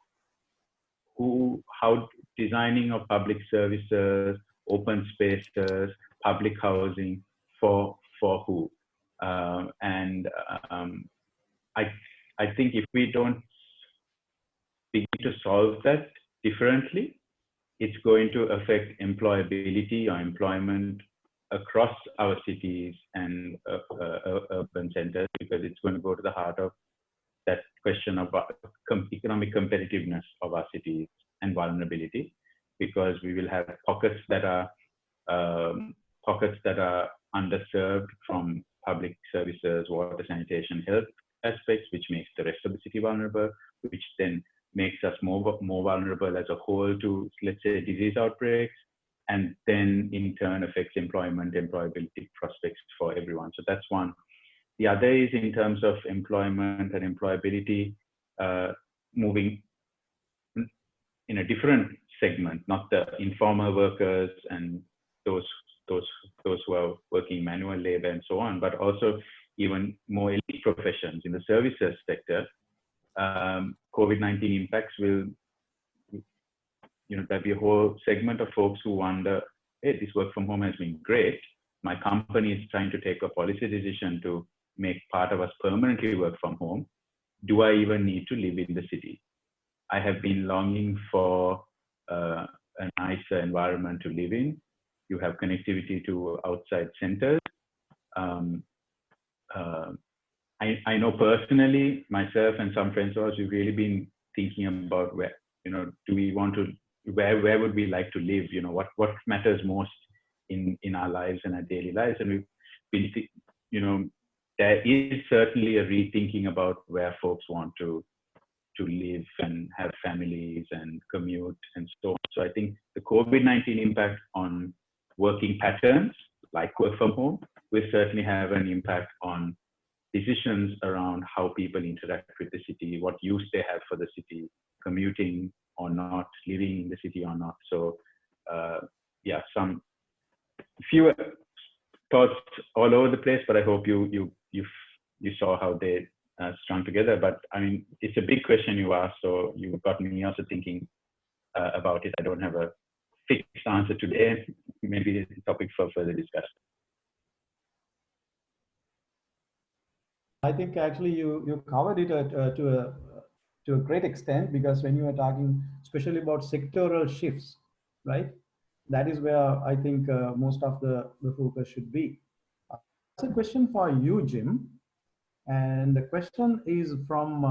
How designing of public services, open spaces, public housing for who? And I think if we don't begin to solve that differently, it's going to affect employability or employment across our cities and urban centers, because it's going to go to the heart of that question of economic competitiveness of our cities and vulnerability, because we will have pockets that are underserved from public services, water, sanitation, health aspects, which makes the rest of the city vulnerable, which then makes us more vulnerable as a whole to, let's say, disease outbreaks, and then in turn affects employability prospects for everyone. So that's one. The other is in terms of employment and employability, moving in a different segment, not the informal workers and those who are working manual labor and so on, but also even more elite professions in the services sector. COVID-19 impacts will, there'll be a whole segment of folks who wonder, hey, this work from home has been great. My company is trying to take a policy decision to make part of us permanently work from home. Do I even need to live in the city? I have been longing for a nicer environment to live in. You have connectivity to outside centers. I know personally, myself and some friends of ours, we've really been thinking about where, do we want to, where would we like to live? What matters most in our lives and our daily lives? And we've been, there is certainly a rethinking about where folks want to live and have families and commute and so on. So I think the COVID-19 impact on working patterns, like work from home, will certainly have an impact on decisions around how people interact with the city, what use they have for the city, commuting or not, living in the city or not. So yeah, some few thoughts all over the place, but I hope you saw how they strung together. But I mean, it's a big question you asked, so you got me also thinking about it. I don't have a fixed answer today. Maybe it's a topic for further discussion. I think actually you covered it to a great extent, because when you are talking especially about sectoral shifts, right? That is where I think most of the focus should be. That's a question for you, Jim. And the question is from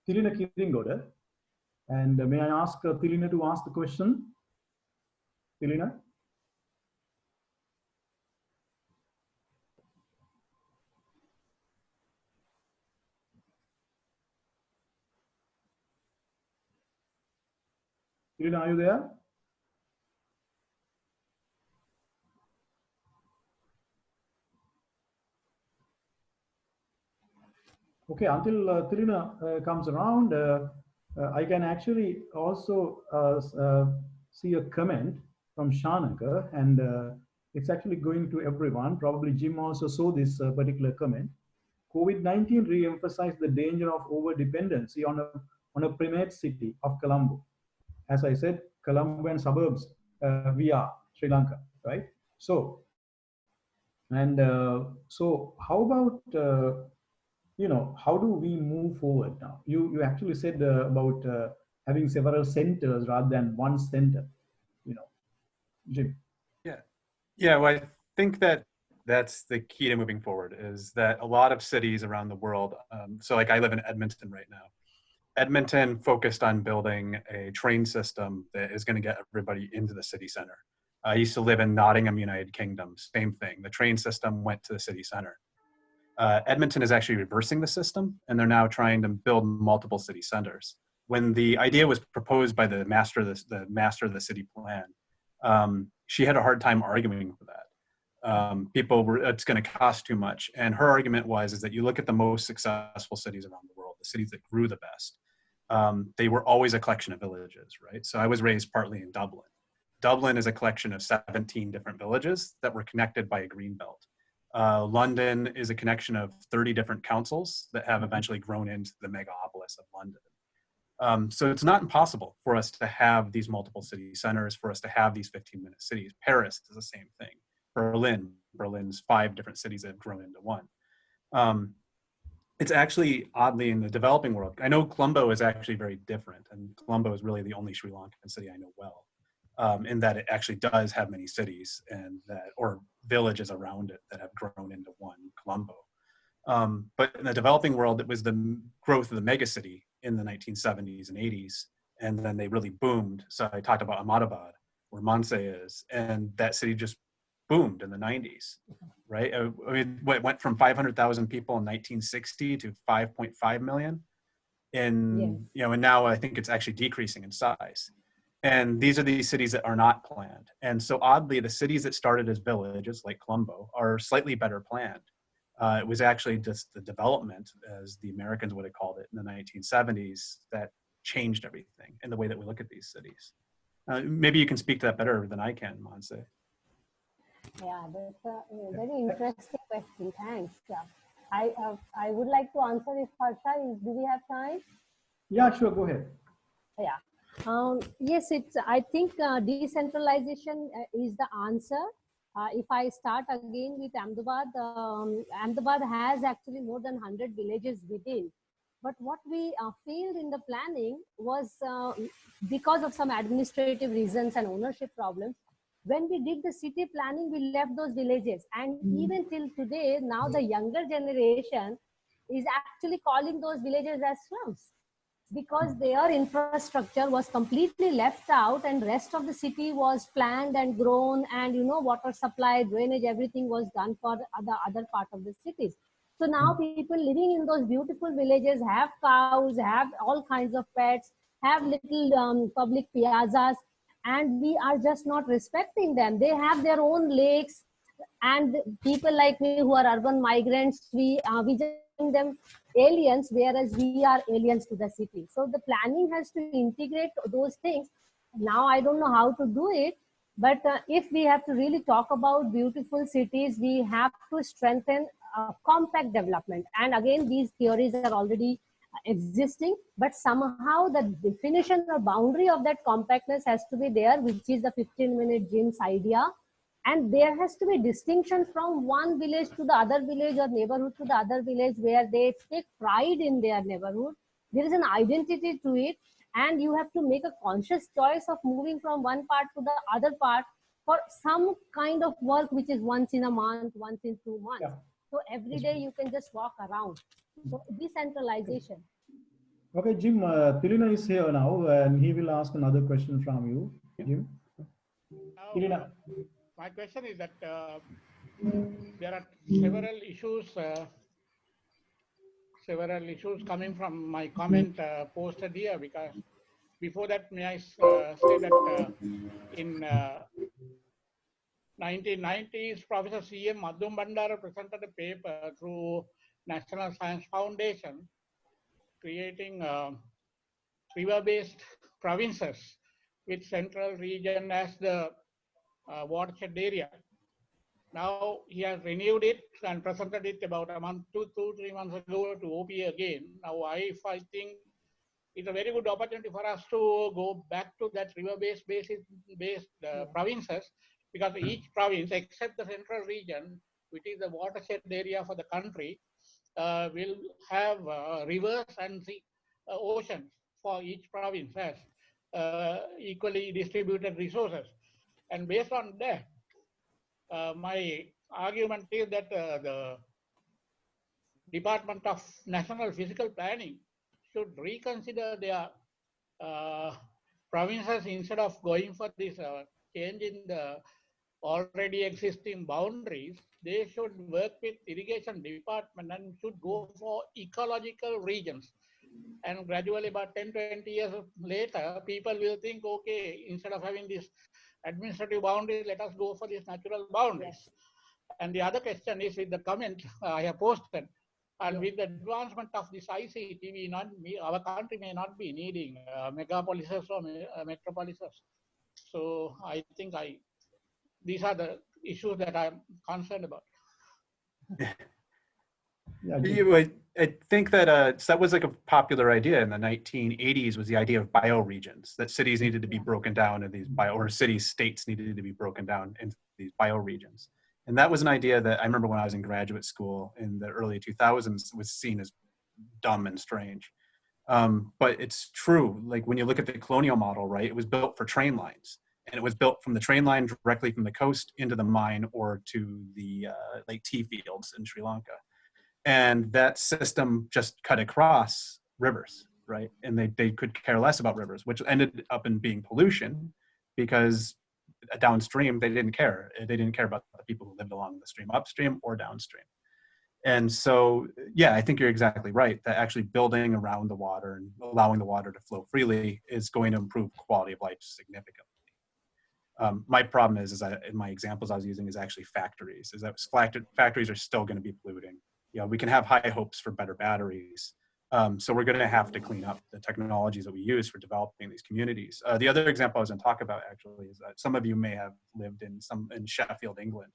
Tilina Kiringoda. And may I ask Tilina to ask the question? Tilina? Tilina, are you there? Okay, until Tilina comes around, I can actually also see a comment from Shanaka, and it's actually going to everyone. Probably Jim also saw this particular comment. COVID-19 re-emphasized the danger of over-dependency on a primate city of Colombo. As I said, Colombo and suburbs, we are Sri Lanka, right? So, and so how about, you know, how do we move forward now? You actually said about having several centers rather than one center, you know, Jim. Yeah, well, I think that that's the key to moving forward, is that a lot of cities around the world, so like I live in Edmonton right now. Edmonton focused on building a train system that is going to get everybody into the city center. I used to live in Nottingham, United Kingdom, same thing. The train system went to the city center. Edmonton is actually reversing the system, and they're now trying to build multiple city centers. When the idea was proposed by the master of the city plan, she had a hard time arguing for that. People were, it's going to cost too much. And her argument is that you look at the most successful cities around the world, the cities that grew the best, they were always a collection of villages, right? So I was raised partly in Dublin. Dublin is a collection of 17 different villages that were connected by a green belt. London is a connection of 30 different councils that have eventually grown into the megapolis of London. So it's not impossible for us to have these multiple city centers, for us to have these 15-minute cities. Paris is the same thing. Berlin's 5 different cities that have grown into one. It's actually oddly in the developing world. I know Colombo is actually very different, and Colombo is really the only Sri Lankan city I know well, in that it actually does have many cities and that, or villages around it that have grown into one Colombo. But in the developing world, it was the growth of the megacity in the 1970s and 80s, and then they really boomed. So I talked about Ahmedabad, where Mansee is, and that city just boomed in the 90s, right? I mean, it went from 500,000 people in 1960 to 5.5 million in, you know, and now I think it's actually decreasing in size. And these are these cities that are not planned. And so oddly, the cities that started as villages like Colombo are slightly better planned. It was actually just the development, as the Americans would have called it in the 1970s, that changed everything in the way that we look at these cities. Maybe you can speak to that better than I can, Mansee. Yeah, that's a very interesting question. Thanks. I would like to answer if Harsha, do we have time? Yeah, sure, go ahead. Yeah. Yes, I think decentralization is the answer. If I start again with Ahmedabad, Ahmedabad has actually more than 100 villages within. But what we failed in the planning was because of some administrative reasons and ownership problems. When we did the city planning, we left those villages. And even till today, now the younger generation is actually calling those villages as slums, because their infrastructure was completely left out and rest of the city was planned and grown, and you know, water supply, drainage, everything was done for the other part of the cities. So now people living in those beautiful villages have cows, have all kinds of pets, have little public piazzas, and we are just not respecting them. They have their own lakes, And people like me who are urban migrants, we just find them aliens, whereas we are aliens to the city. So the planning has to integrate those things. Now I don't know how to do it, but if we have to really talk about beautiful cities, we have to strengthen compact development. And again, these theories are already existing, but somehow the definition or boundary of that compactness has to be there, which is the 15-minute gyms idea. And there has to be distinction from one village to the other village or neighborhood to the other village, where they take pride in their neighborhood. There is an identity to it, and you have to make a conscious choice of moving from one part to the other part for some kind of work, which is once in a month, once in 2 months. Yeah. So every day you can just walk around. So decentralization. Okay, Jim, Tilina is here now, and he will ask another question from you, Jim. Tilina. My question is that there are several issues coming from my comment posted here, because before that, may I say that in 1990s, Professor C.M. Madhum Bandara presented a paper through National Science Foundation creating river-based provinces with central region as the watershed area. Now he has renewed it and presented it about a month, 2-3 months ago to OP again. Now I think it's a very good opportunity for us to go back to that river-based provinces, because each province, except the central region, which is the watershed area for the country, will have rivers and oceans for each province as equally distributed resources. And based on that, my argument is that the Department of National Physical Planning should reconsider their provinces instead of going for this change in the already existing boundaries. They should work with irrigation department and should go for ecological regions. And gradually, about 10-20 years later, people will think, okay, instead of having this administrative boundaries, let us go for these natural boundaries. Yes. And the other question is with the comment I have posted, and with the advancement of this ICT, our country may not be needing megapolises or metropolises. So I think these are the issues that I'm concerned about. I think that so that was like a popular idea in the 1980s, was the idea of bioregions, that cities needed to be broken down into these or states needed to be broken down into these bioregions. And that was an idea that I remember when I was in graduate school in the early 2000s was seen as dumb and strange. But it's true, like when you look at the colonial model, right, it was built for train lines. And it was built from the train line directly from the coast into the mine or to the like tea fields in Sri Lanka. And that system just cut across rivers, right? And they could care less about rivers, which ended up in being pollution, because downstream, they didn't care. They didn't care about the people who lived along the stream, upstream or downstream. And so, yeah, I think you're exactly right, that actually building around the water and allowing the water to flow freely is going to improve quality of life significantly. My problem is that in my examples I was using is actually factories, is that factories are still going to be polluting. You know, we can have high hopes for better batteries. So we're going to have to clean up the technologies that we use for developing these communities. The other example I was going to talk about actually is that some of you may have lived in Sheffield, England.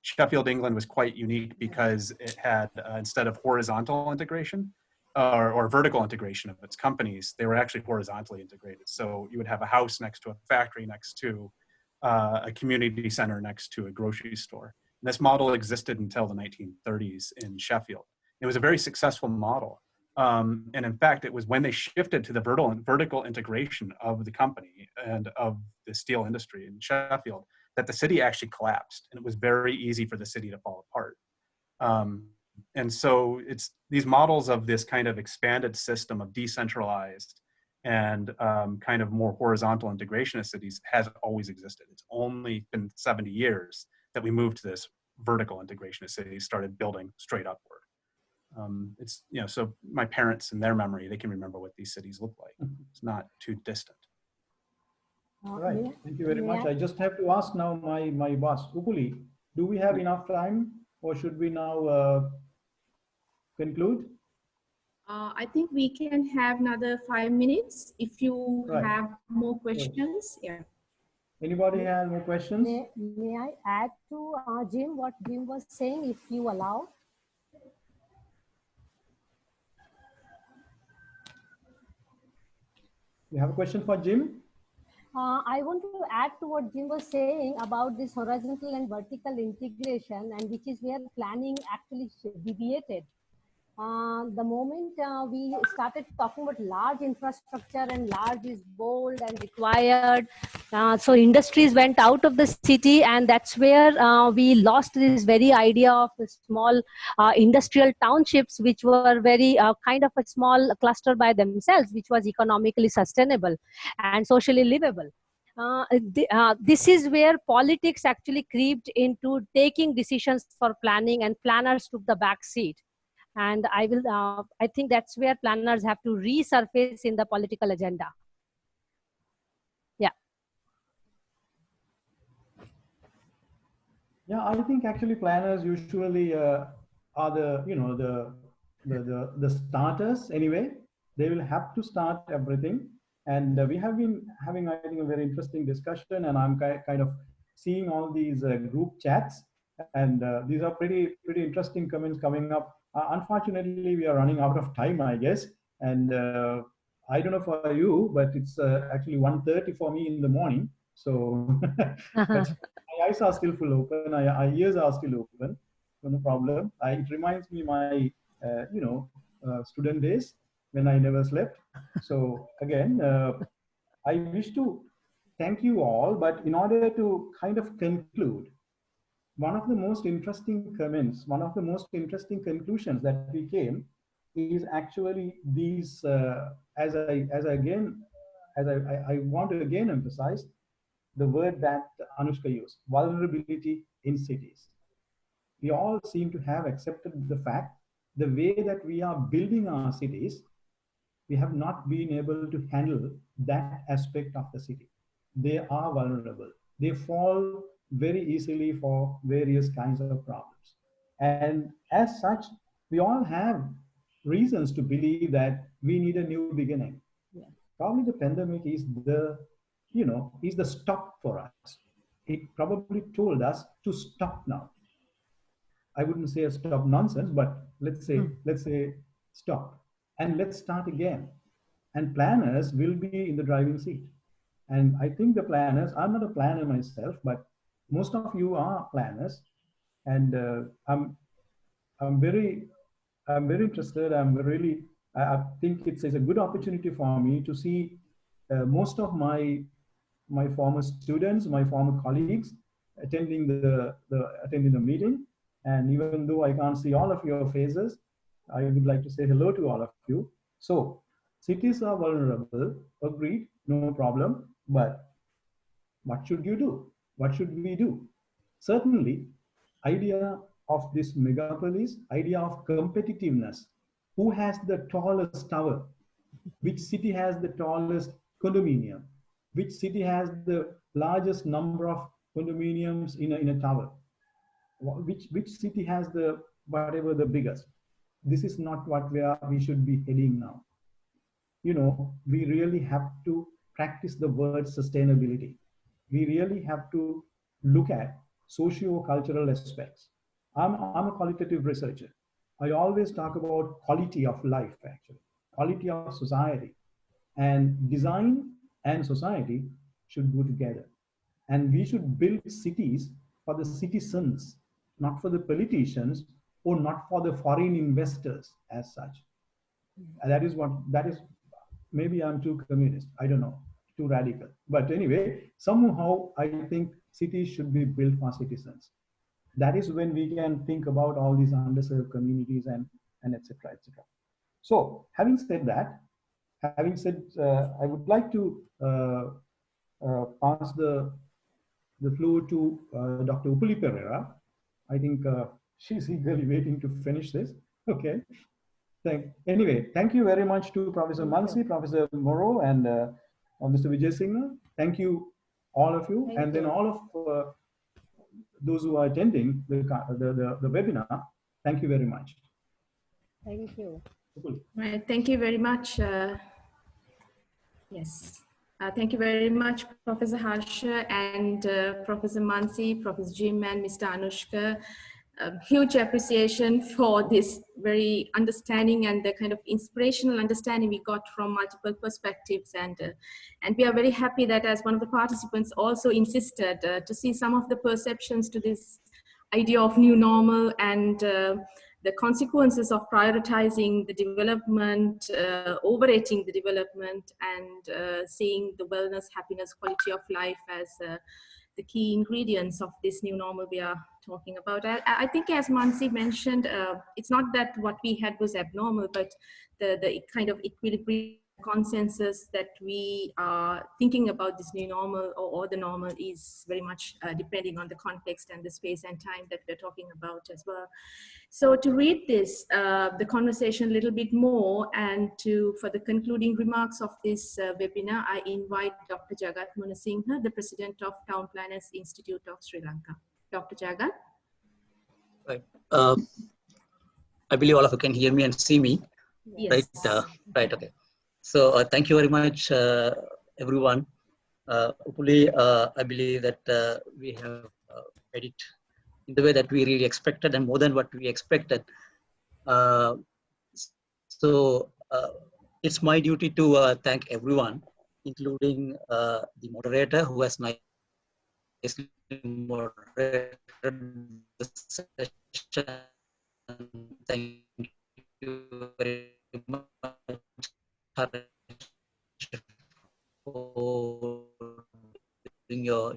Sheffield, England was quite unique because it had, instead of horizontal integration or vertical integration of its companies, they were actually horizontally integrated. So you would have a house next to a factory, next to a community center, next to a grocery store. And this model existed until the 1930s in Sheffield. It was a very successful model. And in fact, it was when they shifted to the vertical integration of the company and of the steel industry in Sheffield that the city actually collapsed. And it was very easy for the city to fall apart. And so it's these models of this kind of expanded system of decentralized and kind of more horizontal integration of cities has always existed. It's only been 70 years that we moved to this vertical integration of cities, started building straight upward. It's, you know, so my parents in their memory, they can remember what these cities look like. It's not too distant. All right, thank you very much. I just have to ask now my boss, Upuli, do we have enough time, or should we now conclude? I think we can have another 5 minutes if you Right. have more questions. Yeah. Anybody have more questions? May I add to Jim, what Jim was saying, if you allow? You have a question for Jim? I want to add to what Jim was saying about this horizontal and vertical integration, and which is where planning actually deviated. The moment we started talking about large infrastructure, and large is bold and required, so industries went out of the city, and that's where we lost this very idea of the small industrial townships, which were very kind of a small cluster by themselves, which was economically sustainable and socially livable. This is where politics actually creeped into taking decisions for planning, and planners took the back seat. And I think that's where planners have to resurface in the political agenda. Yeah. Yeah, I think actually planners usually are the, you know, the starters anyway. They will have to start everything. And we have been having, I think, a very interesting discussion, and I'm kind of seeing all these group chats, and these are pretty interesting comments coming up. Unfortunately, we are running out of time, I guess. And I don't know for you, but it's actually 1:30 for me in the morning. So, but my eyes are still full open. My ears are still open. So no problem. It reminds me my, student days when I never slept. So again, I wish to thank you all, but in order to kind of conclude, one of the most interesting comments, one of the most interesting conclusions that we came is actually these, as I want to again emphasize the word that Anushka used, vulnerability in cities. We all seem to have accepted the fact, the way that we are building our cities, we have not been able to handle that aspect of the city. They are vulnerable. They fall very easily for various kinds of problems. And as such, we all have reasons to believe that we need a new beginning. Yeah. Probably the pandemic is is the stop for us. It probably told us to stop now. I wouldn't say a stop nonsense, but let's say stop and let's start again. And planners will be in the driving seat. And I think the planners, I'm not a planner myself, but most of you are planners. And I'm very interested. I think it's a good opportunity for me to see most of my former students, my former colleagues attending the meeting. And even though I can't see all of your faces, I would like to say hello to all of you. So cities are vulnerable, agreed, no problem. But what should you do? What should we do? Certainly, idea of this megapolis, idea of competitiveness. Who has the tallest tower? Which city has the tallest condominium? Which city has the largest number of condominiums in a tower? Which city has the whatever the biggest? This is not what we should be heading now. We really have to practice the word sustainability. We really have to look at socio-cultural aspects. I'm a qualitative researcher. I always talk about quality of life, actually, quality of society. And design and society should go together. And we should build cities for the citizens, not for the politicians or not for the foreign investors as such. And that is, maybe I'm too communist, I don't know, too radical. But anyway, somehow I think cities should be built for citizens. That is when we can think about all these underserved communities and et cetera, et cetera. So having said that, I would like to pass the floor to Dr. Upuli Pereira. I think she's eagerly waiting to finish this. Okay. Anyway, thank you very much to Professor Mansee, Professor Morrow, and Mr. Wijesinghe. Thank you, all of you. And then all of those who are attending the webinar. Thank you very much. Thank you. Right, thank you very much. Yes. Thank you very much, Professor Harsha and Professor Mansee, Professor Jim and Mr. Anushka. Huge appreciation for this very understanding and the kind of inspirational understanding we got from multiple perspectives. And we are very happy that as one of the participants also insisted to see some of the perceptions to this idea of new normal and the consequences of prioritizing the development, overrating the development, and seeing the wellness, happiness, quality of life as the key ingredients of this new normal we are talking about. I think, as Mansee mentioned, it's not that what we had was abnormal, but the kind of equilibrium consensus that we are thinking about this new normal or the normal is very much depending on the context and the space and time that we're talking about as well. So to read this, the conversation a little bit more, and for the concluding remarks of this webinar, I invite Dr. Jagat Munasinghe, the President of Town Planners Institute of Sri Lanka. Dr. Jagat? Right. I believe all of you can hear me and see me. Yes. Right. Right. Okay. So thank you very much, everyone. Hopefully, I believe that we have made it in the way that we really expected and more than what we expected. So it's my duty to thank everyone, including the moderator who has nicely moderated the session. Thank you very much for doing your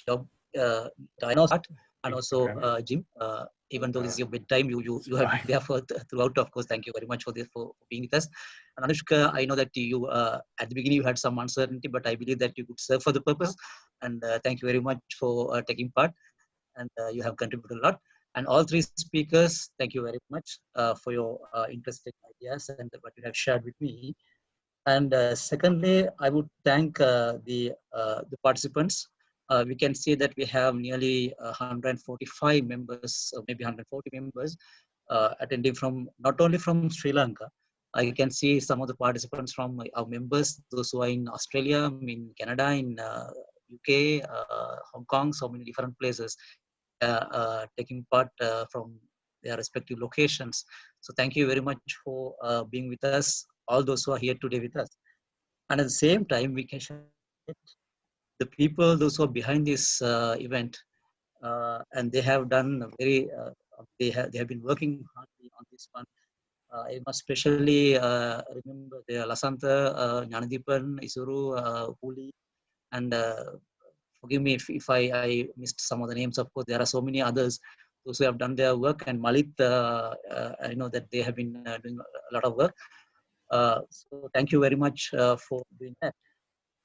job. I know that, and also Jim. Even though this is your bedtime, you have been there for throughout. Of course, thank you very much for this for being with us. And Anushka, I know that you at the beginning you had some uncertainty, but I believe that you could serve for the purpose. And thank you very much for taking part. And you have contributed a lot. And all three speakers, thank you very much for your interesting ideas and what you have shared with me. And secondly, I would thank the participants. We can see that we have nearly 145 members, or maybe 140 members attending from not only from Sri Lanka. I can see some of the participants from our members, those who are in Australia, in Canada, in UK, Hong Kong, so many different places taking part from their respective locations. So thank you very much for being with us, all those who are here today with us. And at the same time, we can share the people, those who are behind this event, and they have done a very, they have been working hardly on this one. I must especially remember the Lasantha, Jnanadeepan, Isuru, Huli, and forgive me if I missed some of the names. Of course, there are so many others, those who have done their work, and Malit, I know that they have been doing a lot of work. So thank you very much for doing that.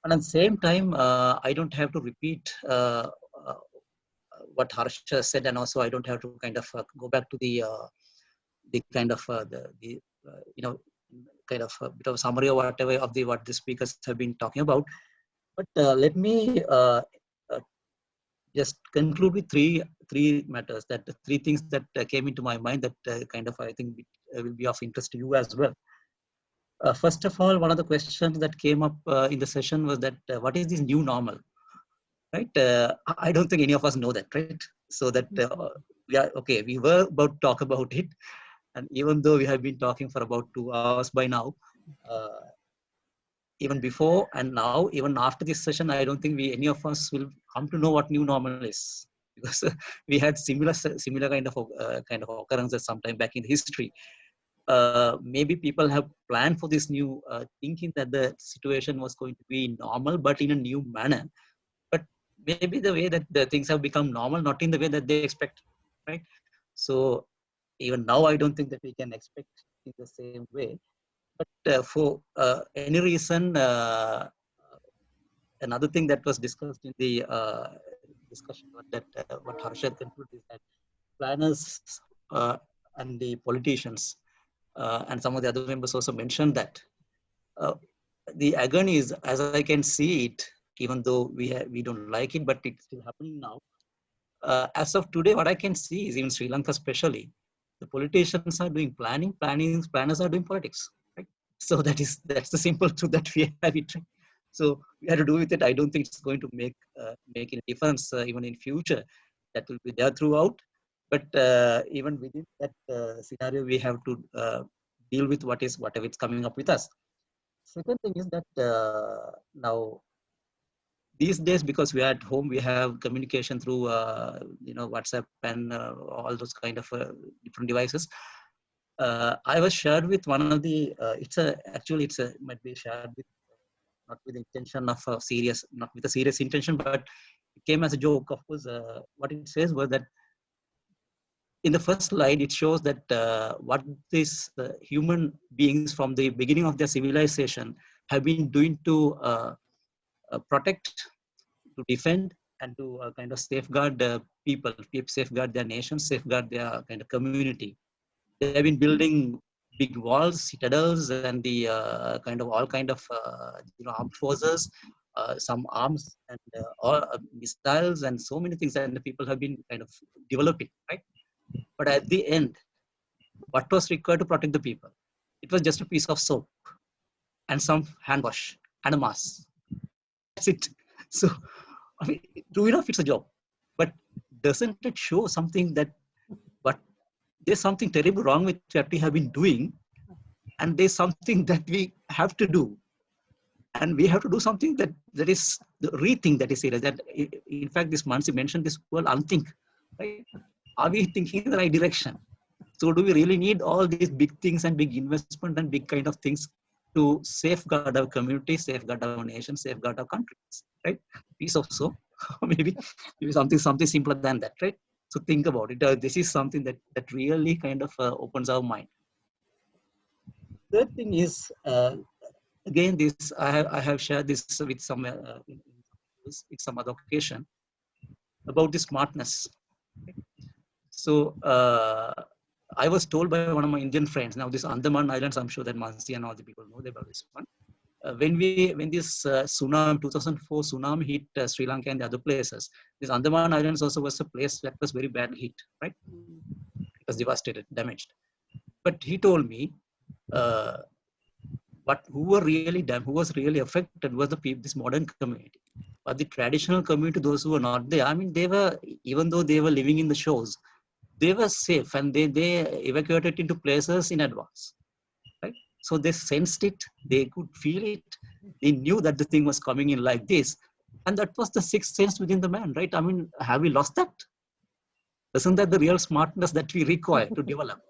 And at the same time, I don't have to repeat what Harsha said, and also I don't have to kind of go back to the kind of you know, kind of a bit of summary or whatever of what the speakers have been talking about. But let me just conclude with three matters, that the three things that came into my mind that kind of I think will be of interest to you as well. First of all, one of the questions that came up in the session was that what is this new normal, right? I don't think any of us know that, right? So that we were about to talk about it, and even though we have been talking for about 2 hours by now, even before and now, even after this session, I don't think any of us will come to know what new normal is, because we had similar kind of occurrences sometime back in history. Maybe people have planned for this new, thinking that the situation was going to be normal, but in a new manner. But maybe the way that the things have become normal, not in the way that they expect, right? So even now, I don't think that we can expect in the same way. But for any reason, another thing that was discussed in the discussion that what Harsha concluded is that planners and the politicians and some of the other members also mentioned that the agony is, as I can see it, even though we don't like it, but it's still happening now. as of today, what I can see is in Sri Lanka especially, the politicians are doing planning, planners are doing politics. Right? So that's the simple truth that we have it. Right? So we have to do with it. I don't think it's going to make any difference even in future. That will be there throughout. But even within that scenario, we have to deal with whatever it's coming up with us. Second thing is that now these days, because we are at home, we have communication through WhatsApp and all those kind of different devices. I was shared with one of the. Might be shared with not with the intention of not with a serious intention, but it came as a joke. Of course, what it says was that in the first slide, it shows that what these human beings from the beginning of their civilization have been doing to protect, to defend, and to kind of safeguard people, safeguard their nation, safeguard their kind of community. They have been building big walls, citadels, and the kind of all kind of armed forces, some arms and all missiles, and so many things that the people have been kind of developing, right? But at the end, what was required to protect the people? It was just a piece of soap and some hand wash and a mask. That's it. So, I mean, true enough, it's a job. But doesn't it show something that there's something terribly wrong with what we have been doing, and there's something that we have to do, and we have to do something that is the rethink that is serious. That in fact, this Mansee mentioned this word unthink. Right? Are we thinking in the right direction? So do we really need all these big things and big investment and big kind of things to safeguard our community, safeguard our nation, safeguard our countries? Right? Piece of soap, maybe something simpler than that, right? So think about it. This is something that really kind of opens our mind. Third thing is, again, this I have shared this with some other occasion about the smartness. So I was told by one of my Indian friends. Now this Andaman Islands, I'm sure that Mansee and all the people know about this one. When this tsunami, 2004 tsunami hit Sri Lanka and the other places, this Andaman Islands also was a place that was very badly hit, right? It was devastated, damaged. But he told me, who was really affected was this modern community. But the traditional community, those who were not there, I mean, even though they were living in the shores, they were safe and they evacuated into places in advance. Right? So they sensed it, they could feel it, they knew that the thing was coming in like this. And that was the sixth sense within the man, right? I mean, have we lost that? Isn't that the real smartness that we require to develop?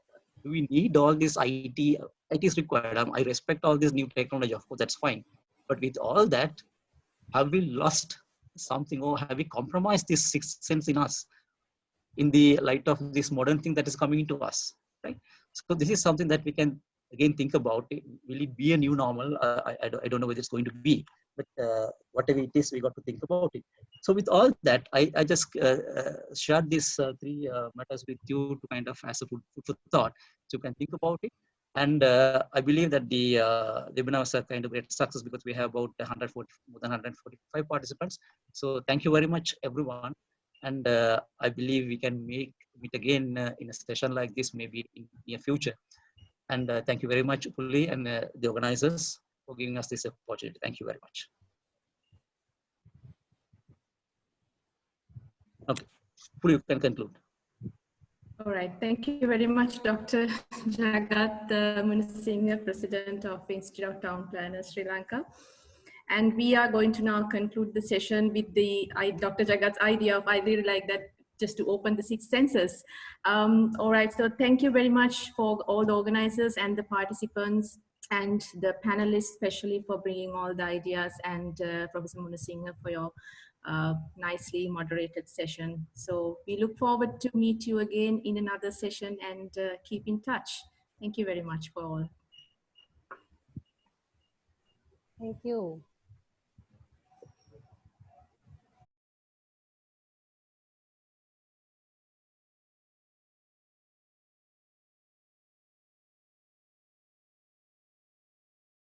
Do we need all this IT? It is required. I respect all this new technology, of course, that's fine. But with all that, have we lost something, or have we compromised this sixth sense in us in the light of this modern thing that is coming into us, right? So this is something that we can again think about. Will it be a new normal? I don't know whether it's going to be, but whatever it is, we got to think about it. So with all that, I just shared these three matters with you to kind of as a food for thought, so you can think about it. And I believe that the webinar was a kind of great success because we have about more than 145 participants. So thank you very much, everyone. And I believe we can meet again in a session like this, maybe in the near future. And thank you very much, Puli, and the organizers for giving us this opportunity. Thank you very much. Okay, Puli, you can conclude. All right, thank you very much, Dr. Jagat Munasinghe, President of Institute of Town Planners, Sri Lanka. And we are going to now conclude the session with Dr. Jagat's idea of, I really like that, just to open the six senses. All right, so thank you very much for all the organizers and the participants and the panelists, especially for bringing all the ideas, and Professor Munasinghe for your nicely moderated session. So we look forward to meet you again in another session, and keep in touch. Thank you very much for all. Thank you.